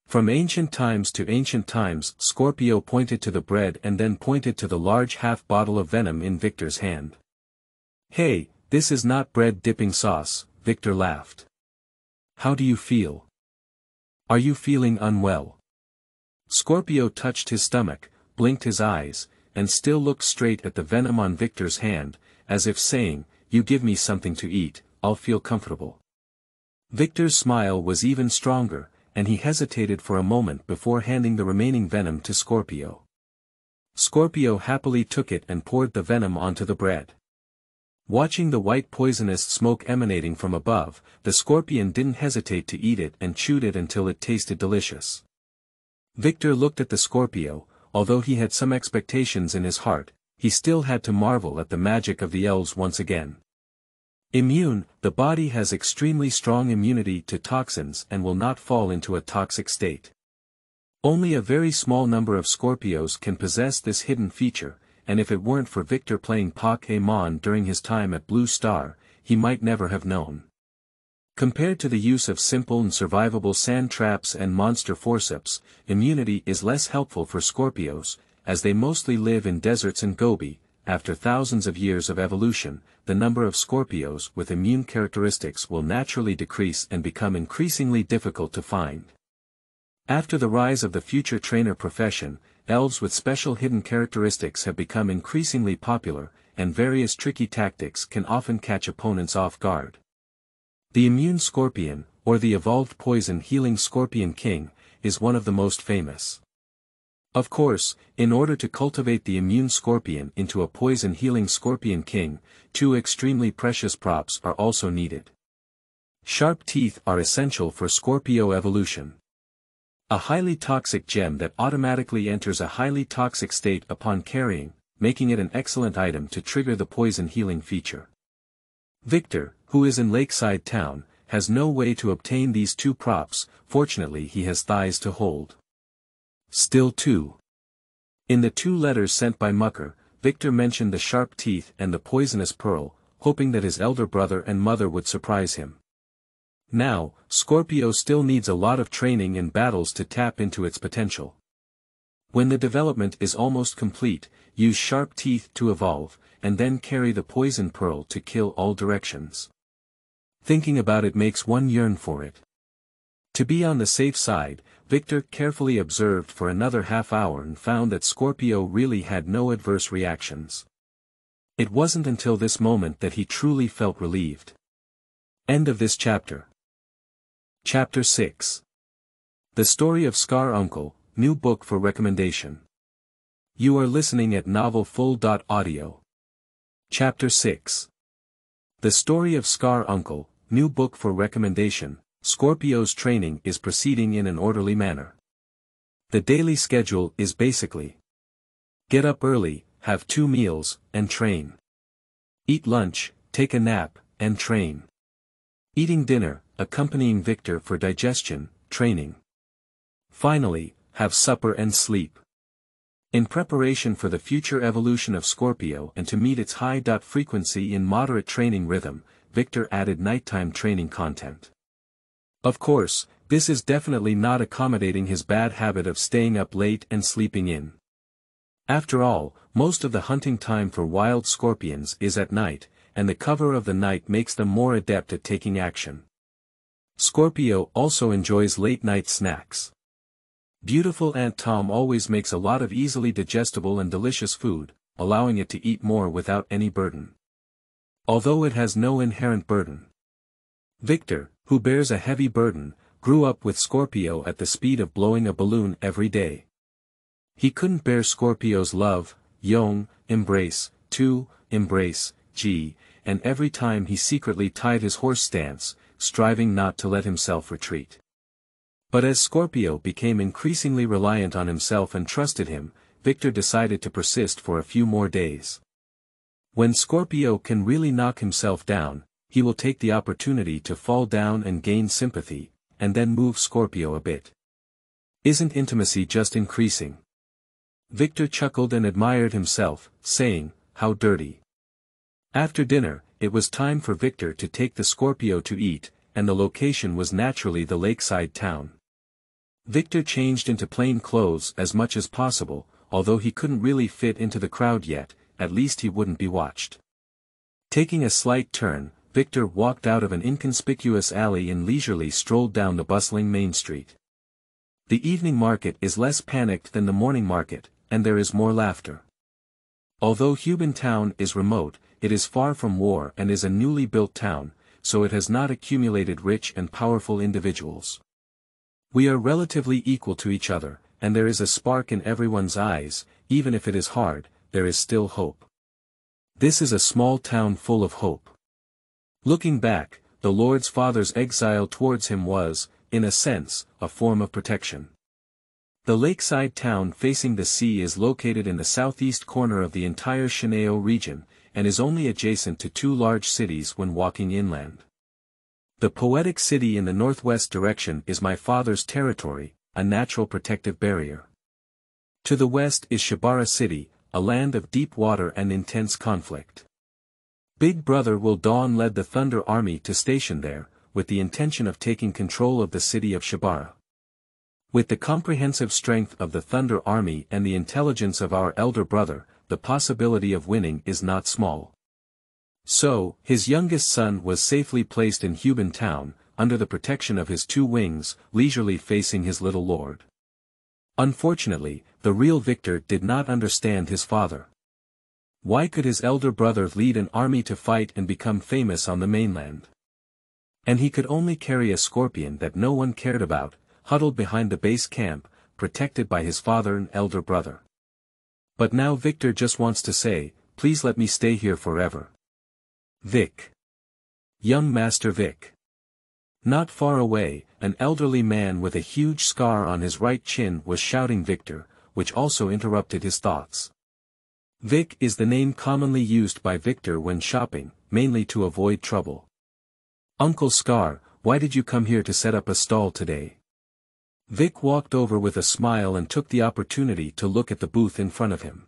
From ancient times to ancient times, Scorpio pointed to the bread and then pointed to the large half bottle of venom in Victor's hand. Hey, this is not bread dipping sauce, Victor laughed. How do you feel? Are you feeling unwell? Scorpio touched his stomach, blinked his eyes, and still looked straight at the venom on Victor's hand, as if saying, you give me something to eat, I'll feel comfortable. Victor's smile was even stronger, and he hesitated for a moment before handing the remaining venom to Scorpio. Scorpio happily took it and poured the venom onto the bread. Watching the white poisonous smoke emanating from above, the scorpion didn't hesitate to eat it and chewed it until it tasted delicious. Victor looked at the Scorpio. Although he had some expectations in his heart, he still had to marvel at the magic of the elves once again. Immune, the body has extremely strong immunity to toxins and will not fall into a toxic state. Only a very small number of Scorpios can possess this hidden feature, and if it weren't for Victor playing Pokemon during his time at Blue Star, he might never have known. Compared to the use of simple and survivable sand traps and monster forceps, immunity is less helpful for Scorpios, as they mostly live in deserts and Gobi. After thousands of years of evolution, the number of Scorpios with immune characteristics will naturally decrease and become increasingly difficult to find. After the rise of the future trainer profession, elves with special hidden characteristics have become increasingly popular, and various tricky tactics can often catch opponents off guard. The immune scorpion, or the evolved poison-healing scorpion king, is one of the most famous. Of course, in order to cultivate the immune scorpion into a poison-healing scorpion king, 2 extremely precious props are also needed. Sharp teeth are essential for Scorpio evolution. A highly toxic gem that automatically enters a highly toxic state upon carrying, making it an excellent item to trigger the poison-healing feature. Victor, who is in Lakeside Town, has no way to obtain these 2 props. Fortunately he has thighs to hold. Still 2. In the 2 letters sent by Mucker, Victor mentioned the sharp teeth and the poisonous pearl, hoping that his elder brother and mother would surprise him. Now, Scorpio still needs a lot of training and battles to tap into its potential. When the development is almost complete, use sharp teeth to evolve, and then carry the poison pearl to kill all directions. Thinking about it makes one yearn for it. To be on the safe side, Victor carefully observed for another half-hour and found that Scorpio really had no adverse reactions. It wasn't until this moment that he truly felt relieved. End of this chapter. Chapter 6. The Story of Scar Uncle, new book for recommendation. You are listening at novelfull.audio. Chapter 6. The Story of Scar Uncle, new book for recommendation. Scorpio's training is proceeding in an orderly manner. The daily schedule is basically: get up early, have 2 meals, and train. Eat lunch, take a nap, and train. Eating dinner, accompanying Victor for digestion, training. Finally, have supper and sleep. In preparation for the future evolution of Scorpio and to meet its high frequency in moderate training rhythm, Victor added nighttime training content. Of course, this is definitely not accommodating his bad habit of staying up late and sleeping in. After all, most of the hunting time for wild scorpions is at night, and the cover of the night makes them more adept at taking action. Scorpio also enjoys late-night snacks. Beautiful Aunt Tom always makes a lot of easily digestible and delicious food, allowing it to eat more without any burden. Although it has no inherent burden. Victor, who bears a heavy burden, grew up with Scorpio at the speed of blowing a balloon every day. He couldn't bear Scorpio's love, embrace, and every time he secretly tied his horse stance, striving not to let himself retreat. But as Scorpio became increasingly reliant on himself and trusted him, Victor decided to persist for a few more days. When Scorpio can really knock himself down, he will take the opportunity to fall down and gain sympathy, and then move Scorpio a bit. Isn't intimacy just increasing? Victor chuckled and admired himself, saying, "How dirty." After dinner, it was time for Victor to take the Scorpio to eat, and the location was naturally the lakeside town. Victor changed into plain clothes as much as possible, although he couldn't really fit into the crowd yet, at least he wouldn't be watched. Taking a slight turn, Victor walked out of an inconspicuous alley and leisurely strolled down the bustling main street. The evening market is less panicked than the morning market, and there is more laughter. Although Hubin Town is remote, it is far from war and is a newly built town, so it has not accumulated rich and powerful individuals. We are relatively equal to each other, and there is a spark in everyone's eyes. Even if it is hard, there is still hope. This is a small town full of hope. Looking back, the Lord's father's exile towards him was, in a sense, a form of protection. The lakeside town facing the sea is located in the southeast corner of the entire Shineo region, and is only adjacent to 2 large cities when walking inland. The poetic city in the northwest direction is my father's territory, a natural protective barrier. To the west is Shibara City, a land of deep water and intense conflict. Big Brother Will Dawn led the Thunder Army to station there, with the intention of taking control of the city of Shibara. With the comprehensive strength of the Thunder Army and the intelligence of our elder brother, the possibility of winning is not small. So, his youngest son was safely placed in Hubin Town, under the protection of his 2 wings, leisurely facing his little lord. Unfortunately, the real Victor did not understand his father. Why could his elder brother lead an army to fight and become famous on the mainland? And he could only carry a scorpion that no one cared about, huddled behind the base camp, protected by his father and elder brother. But now Victor just wants to say, "Please let me stay here forever." Vic. Young Master Vic. Not far away, an elderly man with a huge scar on his right chin was shouting Victor, which also interrupted his thoughts. Vic is the name commonly used by Victor when shopping, mainly to avoid trouble. "Uncle Scar, why did you come here to set up a stall today?" Vic walked over with a smile and took the opportunity to look at the booth in front of him.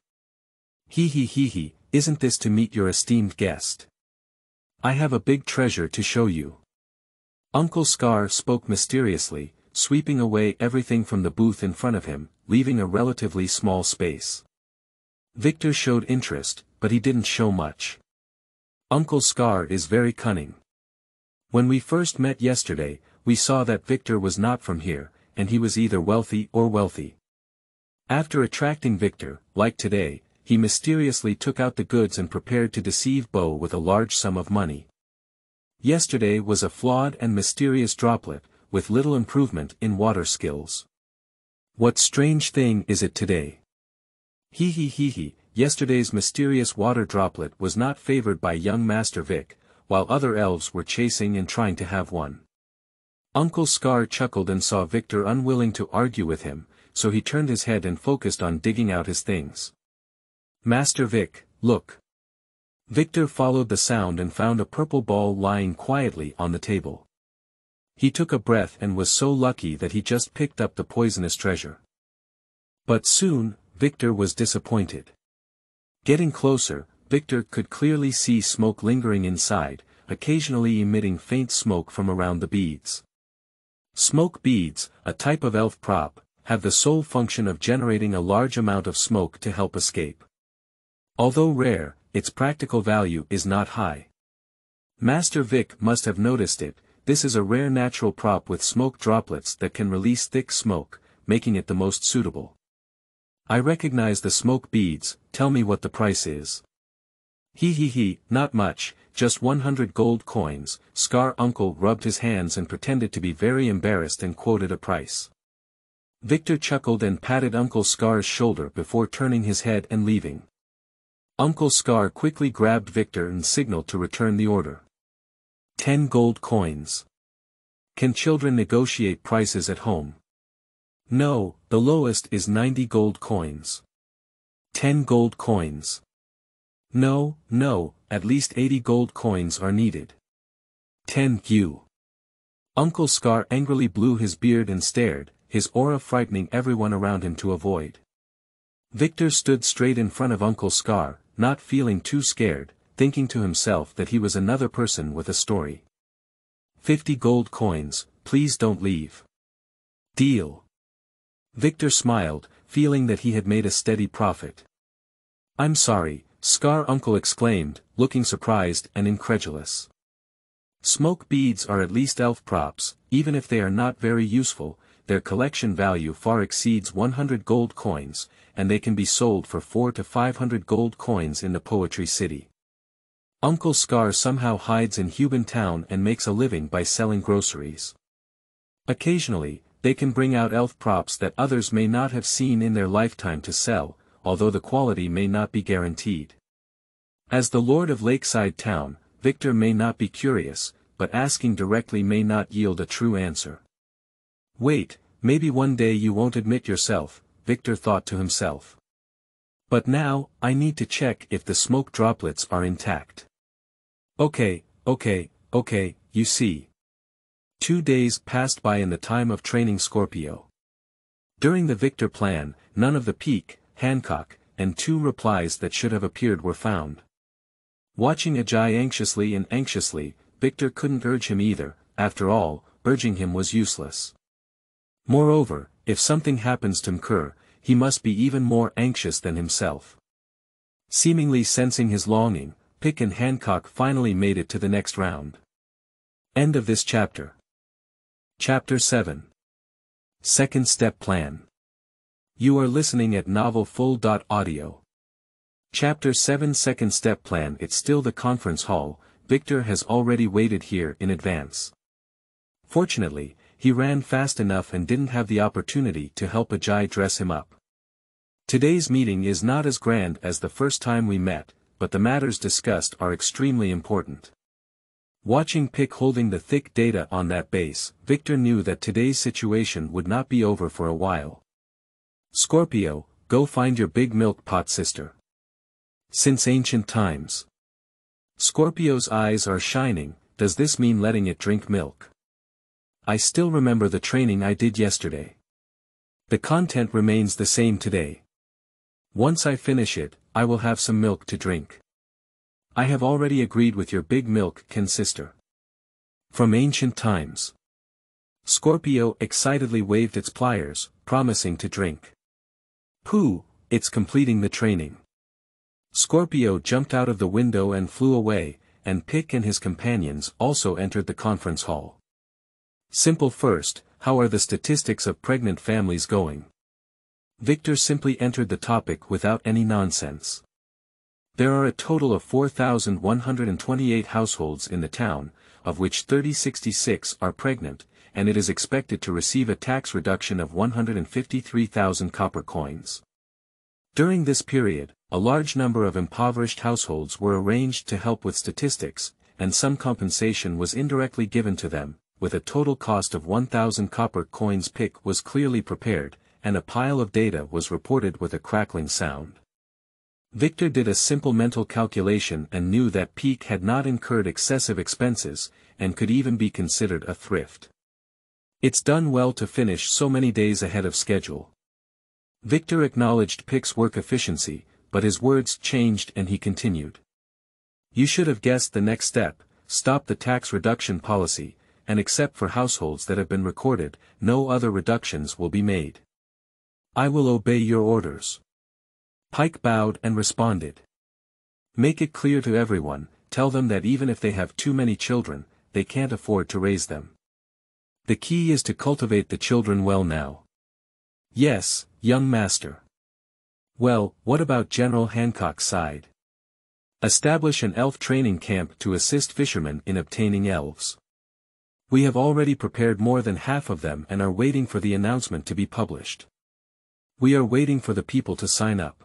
He, isn't this to meet your esteemed guest? I have a big treasure to show you." Uncle Scar spoke mysteriously, sweeping away everything from the booth in front of him, leaving a relatively small space. Victor showed interest, but he didn't show much. Uncle Scar is very cunning. When we first met yesterday, we saw that Victor was not from here, and he was either wealthy or wealthy. After attracting Victor, like today, he mysteriously took out the goods and prepared to deceive Bo with a large sum of money. Yesterday was a flawed and mysterious droplet, with little improvement in water skills. What strange thing is it today? He. Yesterday's mysterious water droplet was not favored by young Master Vic, while other elves were chasing and trying to have one. Uncle Scar chuckled and saw Victor unwilling to argue with him, so he turned his head and focused on digging out his things. Master Vic, look. Victor followed the sound and found a purple ball lying quietly on the table. He took a breath and was so lucky that he just picked up the poisonous treasure. But soon, Victor was disappointed. Getting closer, Victor could clearly see smoke lingering inside, occasionally emitting faint smoke from around the beads. Smoke beads, a type of elf prop, have the sole function of generating a large amount of smoke to help escape. Although rare, its practical value is not high. Master Vic must have noticed it. This is a rare natural prop with smoke droplets that can release thick smoke, making it the most suitable. I recognize the smoke beads, tell me what the price is. Not much, just 100 gold coins. Scar uncle rubbed his hands and pretended to be very embarrassed and quoted a price. Victor chuckled and patted Uncle Scar's shoulder before turning his head and leaving. Uncle Scar quickly grabbed Victor and signaled to return the order. 10 gold coins. Can children negotiate prices at home? No, the lowest is 90 gold coins. 10 gold coins. No, at least 80 gold coins are needed. 10 you. Uncle Scar angrily blew his beard and stared, his aura frightening everyone around him to avoid. Victor stood straight in front of Uncle Scar, not feeling too scared, thinking to himself that he was another person with a story. 50 gold coins, please don't leave. Deal. Victor smiled, feeling that he had made a steady profit. I'm sorry, Scar uncle exclaimed, looking surprised and incredulous. Smoke beads are at least elf props, even if they are not very useful, their collection value far exceeds 100 gold coins, and they can be sold for 400 to 500 gold coins in the Poetry City. Uncle Scar somehow hides in Hubin Town and makes a living by selling groceries. Occasionally, they can bring out elf props that others may not have seen in their lifetime to sell, although the quality may not be guaranteed. As the Lord of Lakeside Town, Victor may not be curious, but asking directly may not yield a true answer. Wait, maybe one day you won't admit yourself, Victor thought to himself. But now, I need to check if the smoke droplets are intact. Okay, you see. 2 days passed by in the time of training Scorpio. During the Victor plan, none of the Peak, Hancock, and 2 replies that should have appeared were found. Watching Ajay anxiously, Victor couldn't urge him either. After all, urging him was useless. Moreover, if something happens to Mkur, he must be even more anxious than himself. Seemingly sensing his longing, Pick and Hancock finally made it to the next round. End of this chapter. Chapter 7. Second Step Plan. You are listening at novelfull.audio. Chapter 7 Second Step Plan. It's still the conference hall. Victor has already waited here in advance. Fortunately, he ran fast enough and didn't have the opportunity to help Ajay dress him up. Today's meeting is not as grand as the first time we met, but the matters discussed are extremely important. Watching Pick holding the thick data on that base, Victor knew that today's situation would not be over for a while. Scorpio, go find your big milk pot sister. Since ancient times. Scorpio's eyes are shining. Does this mean letting it drink milk? I still remember the training I did yesterday. The content remains the same today. Once I finish it, I will have some milk to drink. I have already agreed with your big milk can sister. From ancient times. Scorpio excitedly waved its pliers, promising to drink. Pooh, it's completing the training. Scorpio jumped out of the window and flew away, and Pick and his companions also entered the conference hall. Simple first, how are the statistics of pregnant families going? Victor simply entered the topic without any nonsense. There are a total of 4,128 households in the town, of which 3066 are pregnant, and it is expected to receive a tax reduction of 153,000 copper coins. During this period, a large number of impoverished households were arranged to help with statistics, and some compensation was indirectly given to them, with a total cost of 1,000 copper coins. PIC was clearly prepared, and a pile of data was reported with a crackling sound. Victor did a simple mental calculation and knew that PIC had not incurred excessive expenses, and could even be considered a thrift. It's done well to finish so many days ahead of schedule. Victor acknowledged PIC's work efficiency, but his words changed and he continued. You should have guessed the next step: stop the tax reduction policy, and except for households that have been recorded, no other reductions will be made. I will obey your orders. Pike bowed and responded. Make it clear to everyone, tell them that even if they have too many children, they can't afford to raise them. The key is to cultivate the children well now. Yes, young master. Well, what about General Hancock's side? Establish an elf training camp to assist fishermen in obtaining elves. We have already prepared more than half of them and are waiting for the announcement to be published. We are waiting for the people to sign up.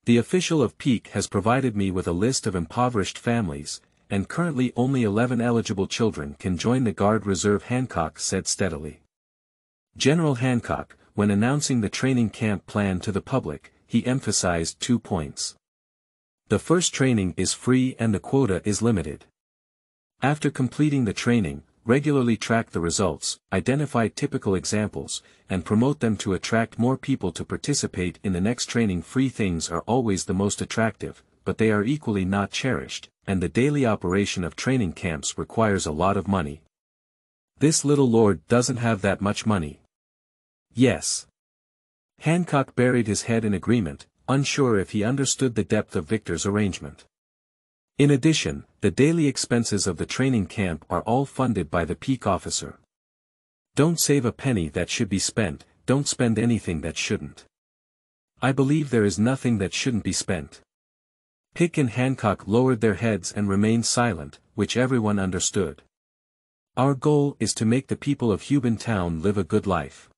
The official of PIC has provided me with a list of impoverished families, and currently only 11 eligible children can join the Guard Reserve. Hancock said steadily. General Hancock, when announcing the training camp plan to the public, he emphasized 2 points. The first, training is free and the quota is limited. After completing the training, regularly track the results, identify typical examples, and promote them to attract more people to participate in the next training. Free things are always the most attractive, but they are equally not cherished, and the daily operation of training camps requires a lot of money. This little lord doesn't have that much money. Yes. Hancock buried his head in agreement, unsure if he understood the depth of Victor's arrangement. In addition, the daily expenses of the training camp are all funded by the PIC officer. Don't save a penny that should be spent, don't spend anything that shouldn't. I believe there is nothing that shouldn't be spent. PIC and Hancock lowered their heads and remained silent, which everyone understood. Our goal is to make the people of Hubin Town live a good life.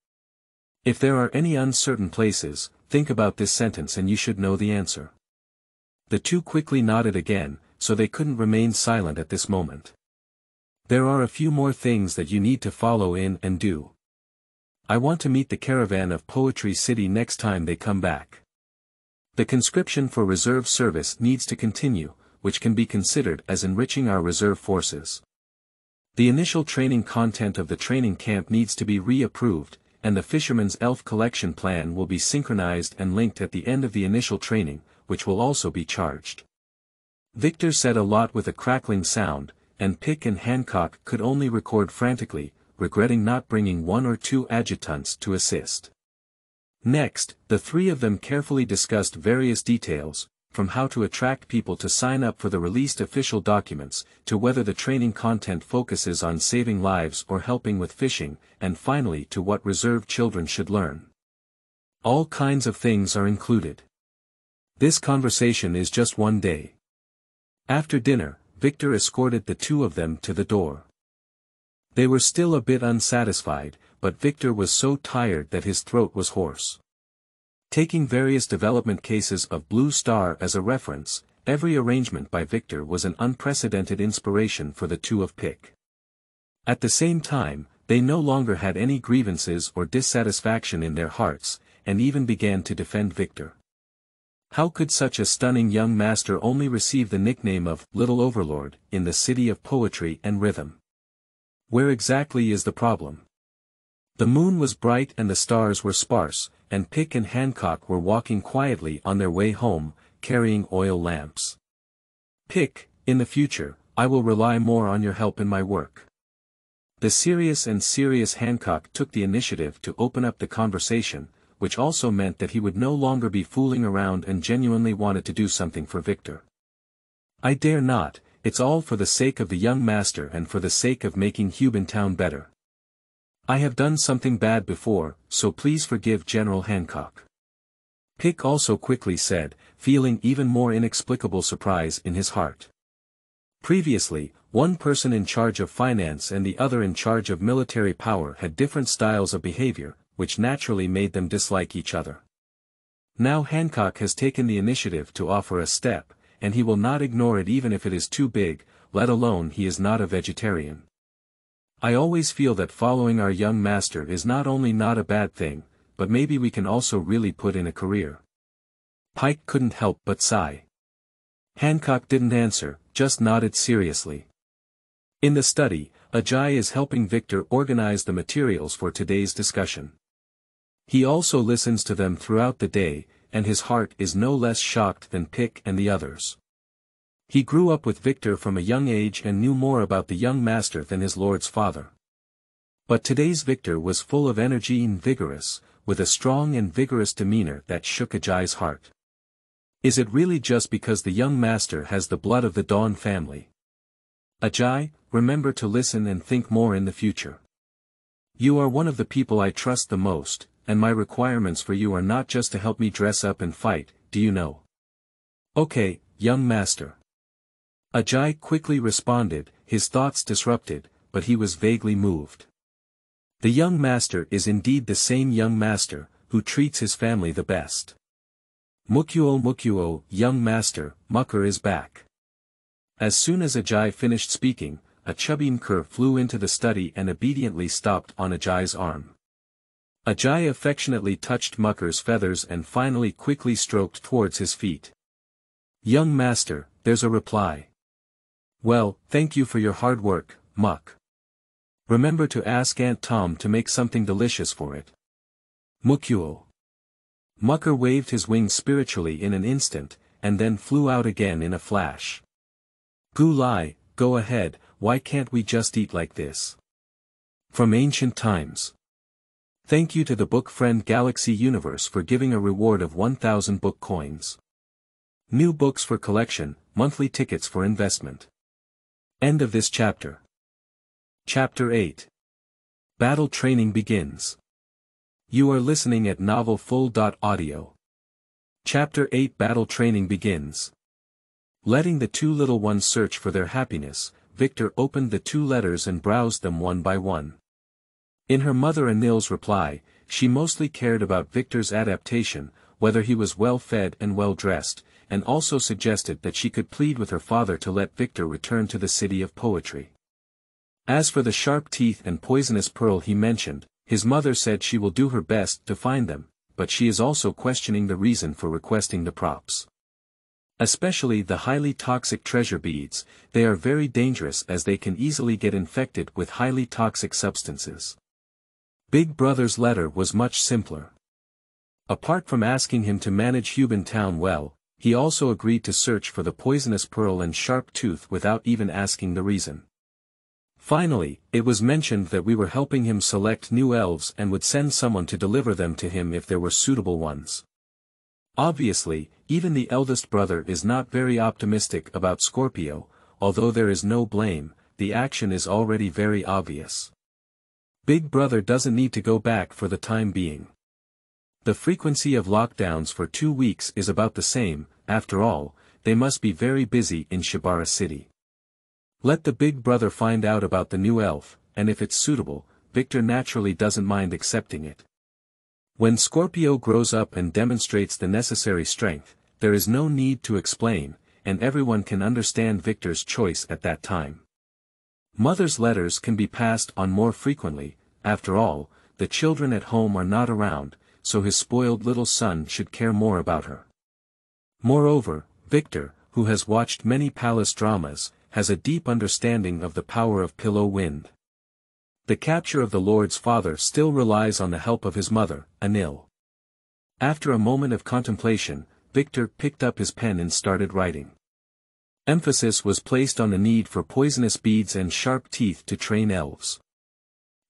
If there are any uncertain places, think about this sentence and you should know the answer. The two quickly nodded again, so they couldn't remain silent at this moment. There are a few more things that you need to follow in and do. I want to meet the caravan of Poetry City next time they come back. The conscription for reserve service needs to continue, which can be considered as enriching our reserve forces. The initial training content of the training camp needs to be re-approved, and the Fisherman's Elf collection plan will be synchronized and linked at the end of the initial training, which will also be charged. Victor said a lot with a crackling sound, and PIC and Hancock could only record frantically, regretting not bringing 1 or 2 adjutants to assist. Next, the three of them carefully discussed various details, from how to attract people to sign up for the released official documents, to whether the training content focuses on saving lives or helping with fishing, and finally to what reserve children should learn. All kinds of things are included. This conversation is just one day. After dinner, Victor escorted the two of them to the door. They were still a bit unsatisfied, but Victor was so tired that his throat was hoarse. Taking various development cases of Blue Star as a reference, every arrangement by Victor was an unprecedented inspiration for the two of PIC. At the same time, they no longer had any grievances or dissatisfaction in their hearts, and even began to defend Victor. How could such a stunning young master only receive the nickname of Little Overlord in the city of poetry and rhythm? Where exactly is the problem? The moon was bright and the stars were sparse, and PIC and Hancock were walking quietly on their way home, carrying oil lamps. PIC, in the future, I will rely more on your help in my work. The serious Hancock took the initiative to open up the conversation, which also meant that he would no longer be fooling around and genuinely wanted to do something for Victor. I dare not, it's all for the sake of the young master and for the sake of making Hubin Town better. I have done something bad before, so please forgive General Hancock. Pick also quickly said, feeling even more inexplicable surprise in his heart. Previously, one person in charge of finance and the other in charge of military power had different styles of behavior, which naturally made them dislike each other. Now Hancock has taken the initiative to offer a step, and he will not ignore it even if it is too big, let alone he is not a vegetarian. I always feel that following our young master is not only not a bad thing, but maybe we can also really put in a career. Pike couldn't help but sigh. Hancock didn't answer, just nodded seriously. In the study, Ajay is helping Victor organize the materials for today's discussion. He also listens to them throughout the day, and his heart is no less shocked than Pick and the others. He grew up with Victor from a young age and knew more about the young master than his lord's father. But today's Victor was full of energy and vigorous, with a strong and vigorous demeanor that shook Ajay's heart. Is it really just because the young master has the blood of the Dawn family? Ajay, remember to listen and think more in the future. You are one of the people I trust the most, and my requirements for you are not just to help me dress up and fight, do you know? Okay, young master. Ajay quickly responded, his thoughts disrupted, but he was vaguely moved. The young master is indeed the same young master, who treats his family the best. Mukuo, young master, Mucker is back. As soon as Ajay finished speaking, a chubby Mkur flew into the study and obediently stopped on Ajay's arm. Ajay affectionately touched Mucker's feathers and finally quickly stroked towards his feet. Young master, there's a reply. Well, thank you for your hard work, Muck. Remember to ask Aunt Tom to make something delicious for it. Mukuo. Mucker waved his wings spiritually in an instant, and then flew out again in a flash. Gulai, go ahead, why can't we just eat like this? From ancient times. Thank you to the book friend Galaxy Universe for giving a reward of 1,000 book coins. New books for collection, monthly tickets for investment. End of this chapter. Chapter 8. Battle training begins. You are listening at novelfull.audio. Chapter 8 Battle training begins. Letting the two little ones search for their happiness, Victor opened the two letters and browsed them one by one. In her mother Anil's reply, she mostly cared about Victor's adaptation, whether he was well fed and well dressed, and also suggested that she could plead with her father to let Victor return to the city of poetry. As for the sharp teeth and poisonous pearl he mentioned, his mother said she will do her best to find them, but she is also questioning the reason for requesting the props. Especially the highly toxic treasure beads, they are very dangerous as they can easily get infected with highly toxic substances. Big Brother's letter was much simpler. Apart from asking him to manage Hubin Town well, he also agreed to search for the poisonous pearl and sharp tooth without even asking the reason. Finally, it was mentioned that we were helping him select new elves and would send someone to deliver them to him if there were suitable ones. Obviously, even the eldest brother is not very optimistic about Scorpio, although there is no blame, the action is already very obvious. Big Brother doesn't need to go back for the time being. The frequency of lockdowns for 2 weeks is about the same, after all, they must be very busy in Shibara City. Let the Big Brother find out about the new elf, and if it's suitable, Victor naturally doesn't mind accepting it. When Scorpio grows up and demonstrates the necessary strength, there is no need to explain, and everyone can understand Victor's choice at that time. Mother's letters can be passed on more frequently, after all, the children at home are not around, so his spoiled little son should care more about her. Moreover, Victor, who has watched many palace dramas, has a deep understanding of the power of pillow wind. The capture of the Lord's father still relies on the help of his mother, Anil. After a moment of contemplation, Victor picked up his pen and started writing. Emphasis was placed on the need for poisonous beads and sharp teeth to train elves.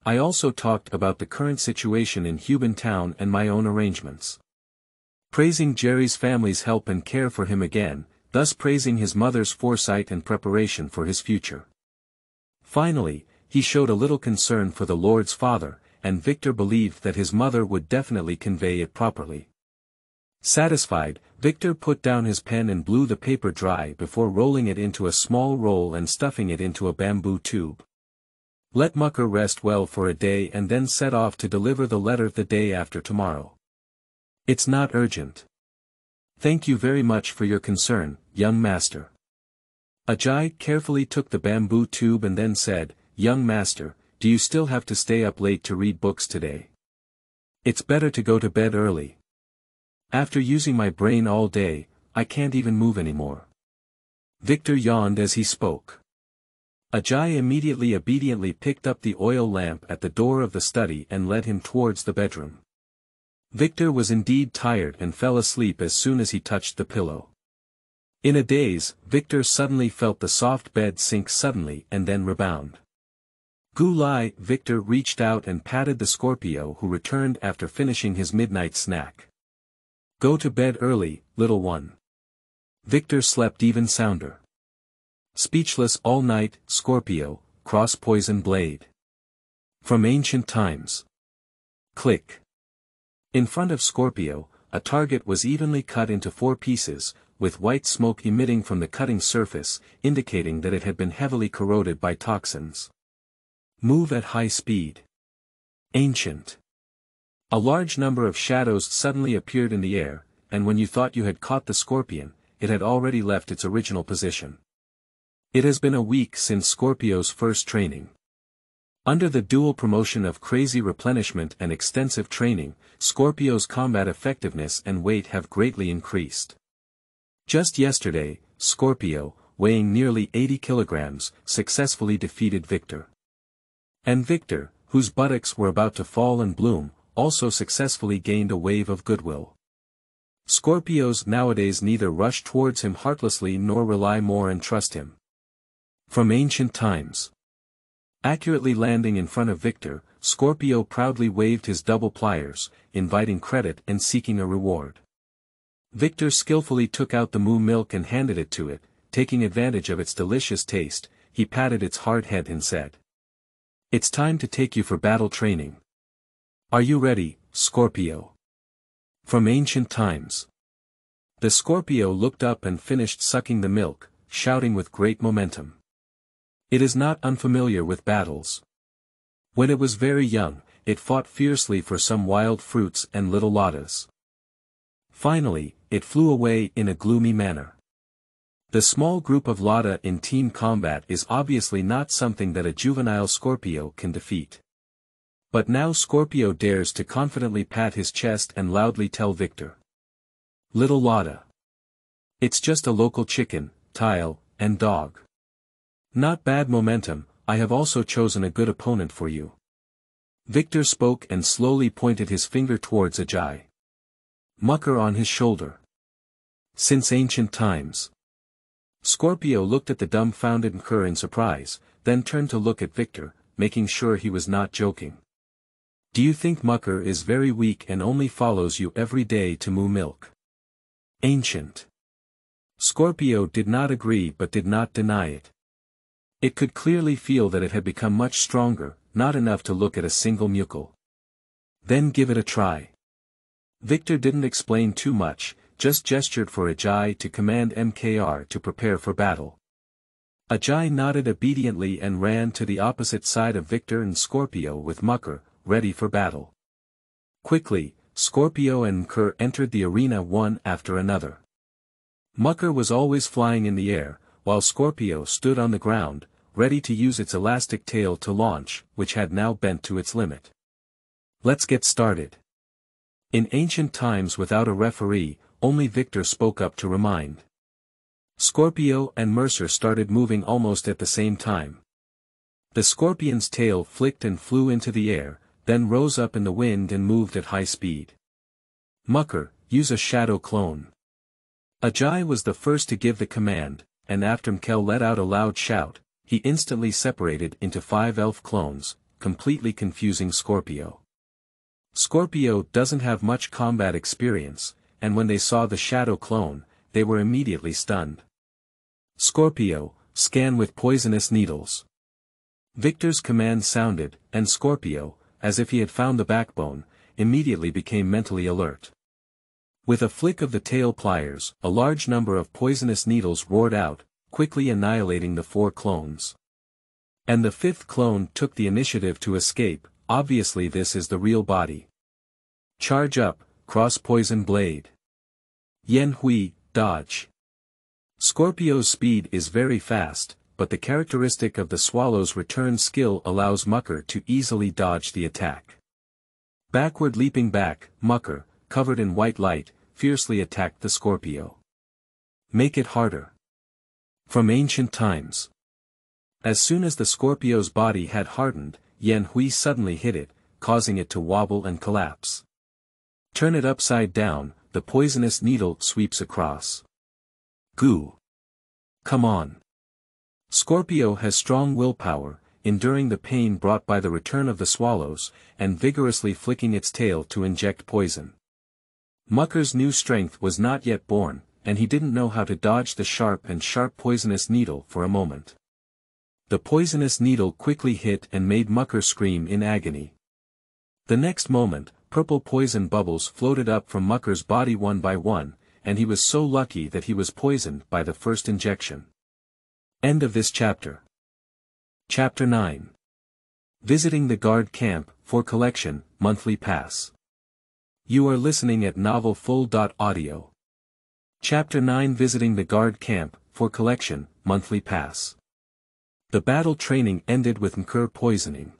I also talked about the current situation in Hubin Town and my own arrangements. Praising Jerry's family's help and care for him again, thus praising his mother's foresight and preparation for his future. Finally, he showed a little concern for the Lord's father, and Victor believed that his mother would definitely convey it properly. Satisfied, Victor put down his pen and blew the paper dry before rolling it into a small roll and stuffing it into a bamboo tube. Let Mucker rest well for a day and then set off to deliver the letter the day after tomorrow. It's not urgent. Thank you very much for your concern, young master. Ajay carefully took the bamboo tube and then said, Young master, do you still have to stay up late to read books today? It's better to go to bed early. After using my brain all day, I can't even move anymore. Victor yawned as he spoke. Ajay immediately obediently picked up the oil lamp at the door of the study and led him towards the bedroom. Victor was indeed tired and fell asleep as soon as he touched the pillow. In a daze, Victor suddenly felt the soft bed sink suddenly and then rebound. Gulai, Victor reached out and patted the Scorpio who returned after finishing his midnight snack. Go to bed early, little one. Victor slept even sounder. Speechless all night, Scorpio, cross-poison blade. From ancient times. Click. In front of Scorpio, a target was evenly cut into 4 pieces, with white smoke emitting from the cutting surface, indicating that it had been heavily corroded by toxins. Move at high speed. Ancient. A large number of shadows suddenly appeared in the air, and when you thought you had caught the scorpion, it had already left its original position. It has been a week since Scorpio's first training. Under the dual promotion of crazy replenishment and extensive training, Scorpio's combat effectiveness and weight have greatly increased. Just yesterday, Scorpio, weighing nearly 80 kilograms, successfully defeated Victor. And Victor, whose buttocks were about to fall and bloom, also successfully gained a wave of goodwill. Scorpios nowadays neither rush towards him heartlessly nor rely more and trust him. From ancient times. Accurately landing in front of Victor, Scorpio proudly waved his double pliers, inviting credit and seeking a reward. Victor skillfully took out the moo milk and handed it to it, taking advantage of its delicious taste, he patted its hard head and said. It's time to take you for battle training. Are you ready, Scorpio? From ancient times. The Scorpio looked up and finished sucking the milk, shouting with great momentum. It is not unfamiliar with battles. When it was very young, it fought fiercely for some wild fruits and little ladas. Finally, it flew away in a gloomy manner. The small group of Lada in team combat is obviously not something that a juvenile Scorpio can defeat. But now Scorpio dares to confidently pat his chest and loudly tell Victor. Little Lada. It's just a local chicken, tile, and dog. Not bad momentum, I have also chosen a good opponent for you. Victor spoke and slowly pointed his finger towards Ajay. Mucker on his shoulder. Since ancient times. Scorpio looked at the dumbfounded Mucker in surprise, then turned to look at Victor, making sure he was not joking. Do you think Mucker is very weak and only follows you every day to moo milk? Ancient. Scorpio did not agree but did not deny it. It could clearly feel that it had become much stronger, not enough to look at a single mucal. Then give it a try. Victor didn't explain too much, just gestured for Ajay to command Mkr to prepare for battle. Ajay nodded obediently and ran to the opposite side of Victor and Scorpio with Mucker, ready for battle. Quickly, Scorpio and Mucker entered the arena one after another. Mucker was always flying in the air, while Scorpio stood on the ground, ready to use its elastic tail to launch, which had now bent to its limit. Let's get started. In ancient times without a referee, only Victor spoke up to remind. Scorpio and Mercer started moving almost at the same time. The scorpion's tail flicked and flew into the air, then rose up in the wind and moved at high speed. Mucker, use a shadow clone. Ajay was the first to give the command, and after Mkel let out a loud shout, he instantly separated into 5 elf clones, completely confusing Scorpio. Scorpio doesn't have much combat experience, and when they saw the shadow clone, they were immediately stunned. Scorpio, scan with poisonous needles. Victor's command sounded, and Scorpio, as if he had found the backbone, immediately became mentally alert. With a flick of the tail pliers, a large number of poisonous needles roared out, quickly annihilating the 4 clones. And the 5th clone took the initiative to escape. Obviously this is the real body. Charge up, cross-poison blade. Yen Hui, dodge. Scorpio's speed is very fast, but the characteristic of the swallow's return skill allows Mucker to easily dodge the attack. Backward leaping back, Mucker, covered in white light, fiercely attacked the Scorpio. Make it harder. From ancient times. As soon as the Scorpio's body had hardened, Yen Hui suddenly hit it, causing it to wobble and collapse. Turn it upside down, the poisonous needle sweeps across. Goo. Come on. Scorpio has strong willpower, enduring the pain brought by the return of the swallows, and vigorously flicking its tail to inject poison. Mucker's new strength was not yet born, and he didn't know how to dodge the sharp poisonous needle for a moment. The poisonous needle quickly hit and made Mucker scream in agony. The next moment, purple poison bubbles floated up from Mucker's body one by one, and he was so lucky that he was poisoned by the first injection. End of this chapter. Chapter 9. Visiting the Guard Camp, for Collection, Monthly Pass. You are listening at novelfull.audio. Chapter 9 Visiting the Guard Camp, for Collection, Monthly Pass. The battle training ended with Mkur poisoning.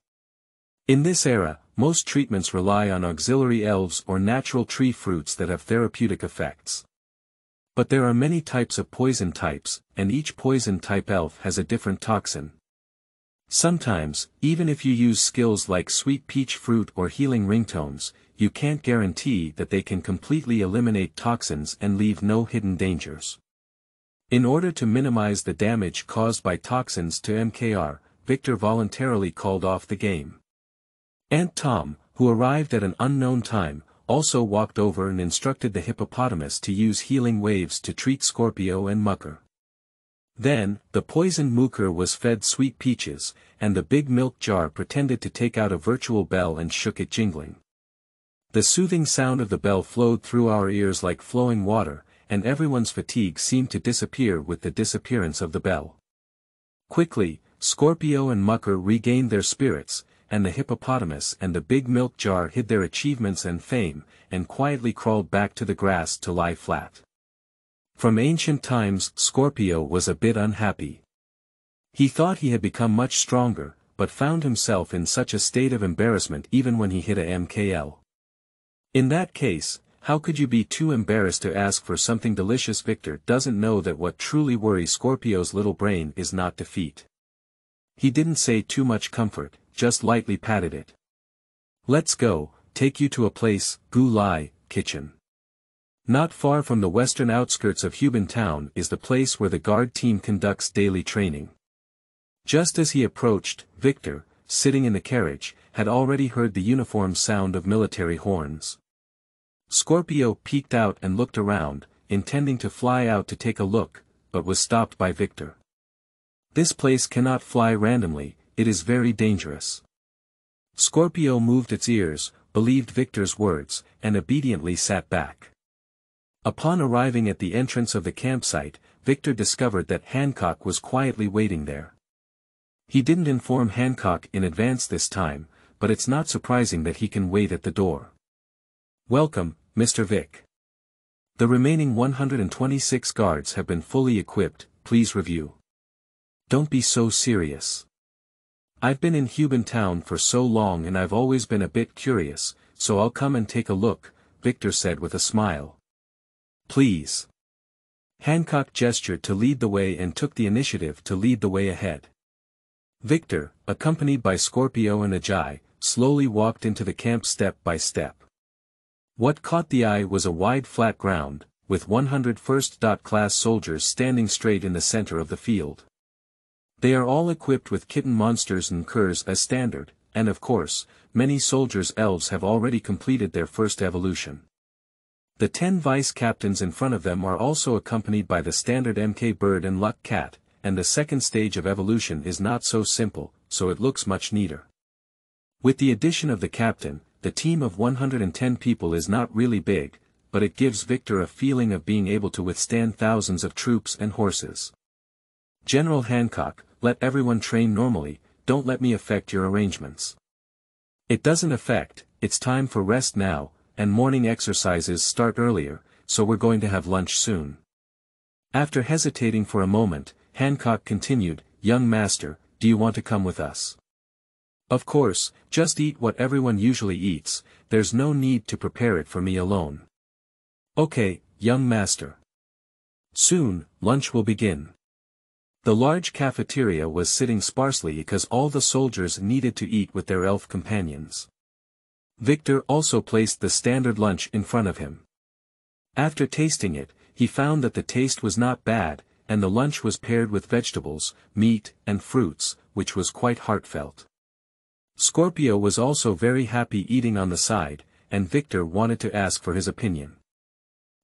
In this era, most treatments rely on auxiliary elves or natural tree fruits that have therapeutic effects. But there are many types of poison types, and each poison type elf has a different toxin. Sometimes, even if you use skills like sweet peach fruit or healing ringtones, you can't guarantee that they can completely eliminate toxins and leave no hidden dangers. In order to minimize the damage caused by toxins to MKR, Victor voluntarily called off the game. Aunt Tom, who arrived at an unknown time, also walked over and instructed the hippopotamus to use healing waves to treat Scorpio and Mucker. Then, the poisoned Mooker was fed sweet peaches, and the big milk jar pretended to take out a virtual bell and shook it jingling. The soothing sound of the bell flowed through our ears like flowing water, and everyone's fatigue seemed to disappear with the disappearance of the bell. Quickly, Scorpio and Mucker regained their spirits, and the hippopotamus and the big milk jar hid their achievements and fame, and quietly crawled back to the grass to lie flat. From ancient times, Scorpio was a bit unhappy. He thought he had become much stronger, but found himself in such a state of embarrassment even when he hit a MKL. In that case, how could you be too embarrassed to ask for something delicious? Victor doesn't know that what truly worries Scorpio's little brain is not defeat. He didn't say too much comfort, just lightly patted it. Let's go, take you to a place, Gulai, kitchen. Not far from the western outskirts of Hubin Town is the place where the guard team conducts daily training. Just as he approached, Victor, sitting in the carriage, had already heard the uniform sound of military horns. Scorpio peeked out and looked around, intending to fly out to take a look, but was stopped by Victor. This place cannot fly randomly, it is very dangerous. Scorpio moved its ears, believed Victor's words, and obediently sat back. Upon arriving at the entrance of the campsite, Victor discovered that Hancock was quietly waiting there. He didn't inform Hancock in advance this time, but it's not surprising that he can wait at the door. Welcome, Mr. Vic. The remaining 126 guards have been fully equipped, please review. Don't be so serious. I've been in Hubin Town for so long and I've always been a bit curious, so I'll come and take a look, Victor said with a smile. Please. Hancock gestured to lead the way and took the initiative to lead the way ahead. Victor, accompanied by Scorpio and Ajay, slowly walked into the camp step by step. What caught the eye was a wide flat ground, with 101st class soldiers standing straight in the center of the field. They are all equipped with kitten monsters and curs as standard, and of course, many soldiers elves have already completed their first evolution. The 10 vice captains in front of them are also accompanied by the standard MK bird and luck cat, and the second stage of evolution is not so simple, so it looks much neater. With the addition of the captain, the team of 110 people is not really big, but it gives Victor a feeling of being able to withstand thousands of troops and horses. General Hancock, let everyone train normally, don't let me affect your arrangements. It doesn't affect, it's time for rest now, and morning exercises start earlier, so we're going to have lunch soon. After hesitating for a moment, Hancock continued, Young master, do you want to come with us? Of course, just eat what everyone usually eats, there's no need to prepare it for me alone. Okay, young master. Soon, lunch will begin. The large cafeteria was sitting sparsely because all the soldiers needed to eat with their elf companions. Victor also placed the standard lunch in front of him. After tasting it, he found that the taste was not bad, and the lunch was paired with vegetables, meat, and fruits, which was quite heartfelt. Scorpio was also very happy eating on the side, and Victor wanted to ask for his opinion.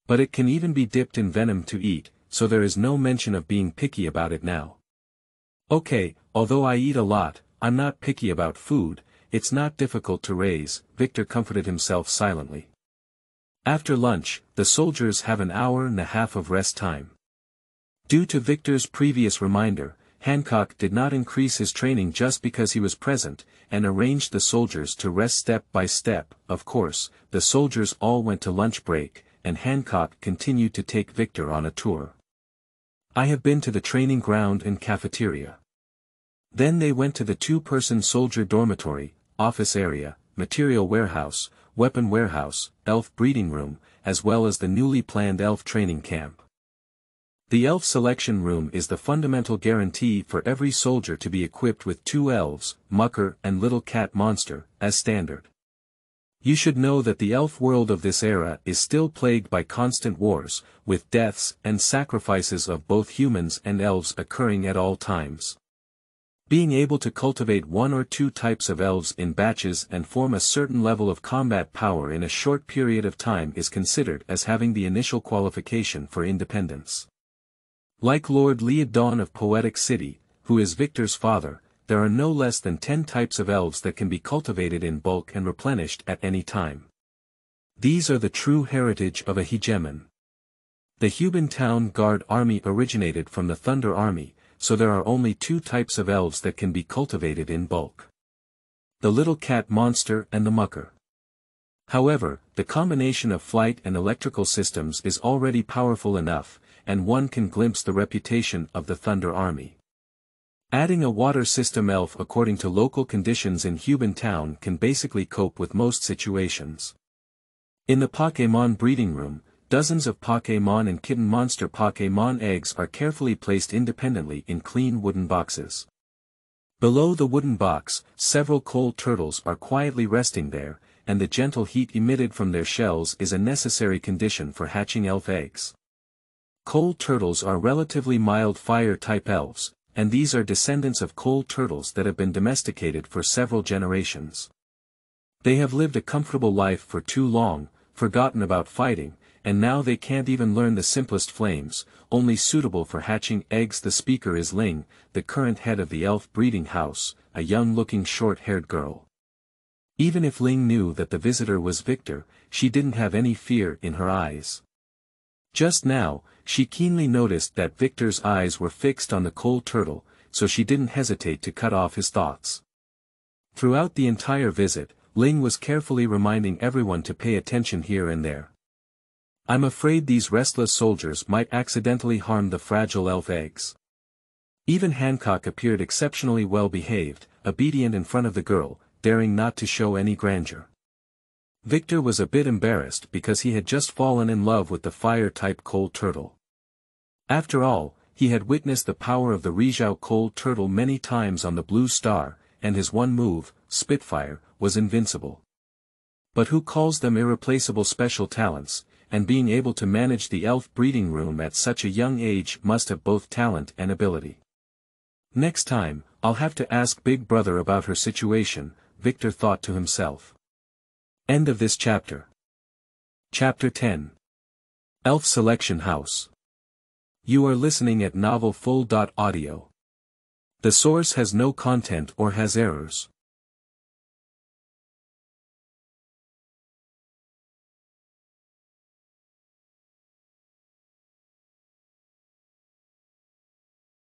But it can even be dipped in venom to eat, so there is no mention of being picky about it now. Okay, although I eat a lot, I'm not picky about food, it's not difficult to raise, Victor comforted himself silently. After lunch, the soldiers have an hour and a half of rest time. Due to Victor's previous reminder, Hancock did not increase his training just because he was present, and arranged the soldiers to rest step by step. Of course, the soldiers all went to lunch break, and Hancock continued to take Victor on a tour. I have been to the training ground and cafeteria. Then they went to the two-person soldier dormitory, office area, material warehouse, weapon warehouse, elf breeding room, as well as the newly planned elf training camp. The elf selection room is the fundamental guarantee for every soldier to be equipped with 2 elves, Mucker and Little Cat Monster, as standard. You should know that the elf world of this era is still plagued by constant wars, with deaths and sacrifices of both humans and elves occurring at all times. Being able to cultivate 1 or 2 types of elves in batches and form a certain level of combat power in a short period of time is considered as having the initial qualification for independence. Like Lord Leodon of Poetic City, who is Victor's father, there are no less than 10 types of elves that can be cultivated in bulk and replenished at any time. These are the true heritage of a hegemon. The Hubin Town Guard Army originated from the Thunder Army, so there are only 2 types of elves that can be cultivated in bulk. The Little Cat Monster and the Mucker. However, the combination of flight and electrical systems is already powerful enough, and one can glimpse the reputation of the Thunder Army. Adding a water system elf according to local conditions in Hubin Town can basically cope with most situations. In the Pokémon breeding room, dozens of Pokémon and kitten monster Pokémon eggs are carefully placed independently in clean wooden boxes. Below the wooden box, several coal turtles are quietly resting there, and the gentle heat emitted from their shells is a necessary condition for hatching elf eggs. Coal turtles are relatively mild fire-type elves, and these are descendants of coal turtles that have been domesticated for several generations. They have lived a comfortable life for too long, forgotten about fighting, and now they can't even learn the simplest flames, only suitable for hatching eggs. The speaker is Ling, the current head of the elf breeding house, a young-looking short-haired girl. Even if Ling knew that the visitor was Victor, she didn't have any fear in her eyes. Just now, she keenly noticed that Victor's eyes were fixed on the coal turtle, so she didn't hesitate to cut off his thoughts. Throughout the entire visit, Ling was carefully reminding everyone to pay attention here and there. I'm afraid these restless soldiers might accidentally harm the fragile elf eggs. Even Hancock appeared exceptionally well behaved, obedient in front of the girl, daring not to show any grandeur. Victor was a bit embarrassed because he had just fallen in love with the fire-type coal turtle. After all, he had witnessed the power of the Rizhao coal turtle many times on the Blue Star, and his one move, Spitfire, was invincible. But who calls them irreplaceable special talents, and being able to manage the elf breeding room at such a young age must have both talent and ability. Next time, I'll have to ask Big Brother about her situation, Victor thought to himself. End of this chapter. Chapter 10. Elf Selection House. You are listening at novelfull.audio. The source has no content or has errors.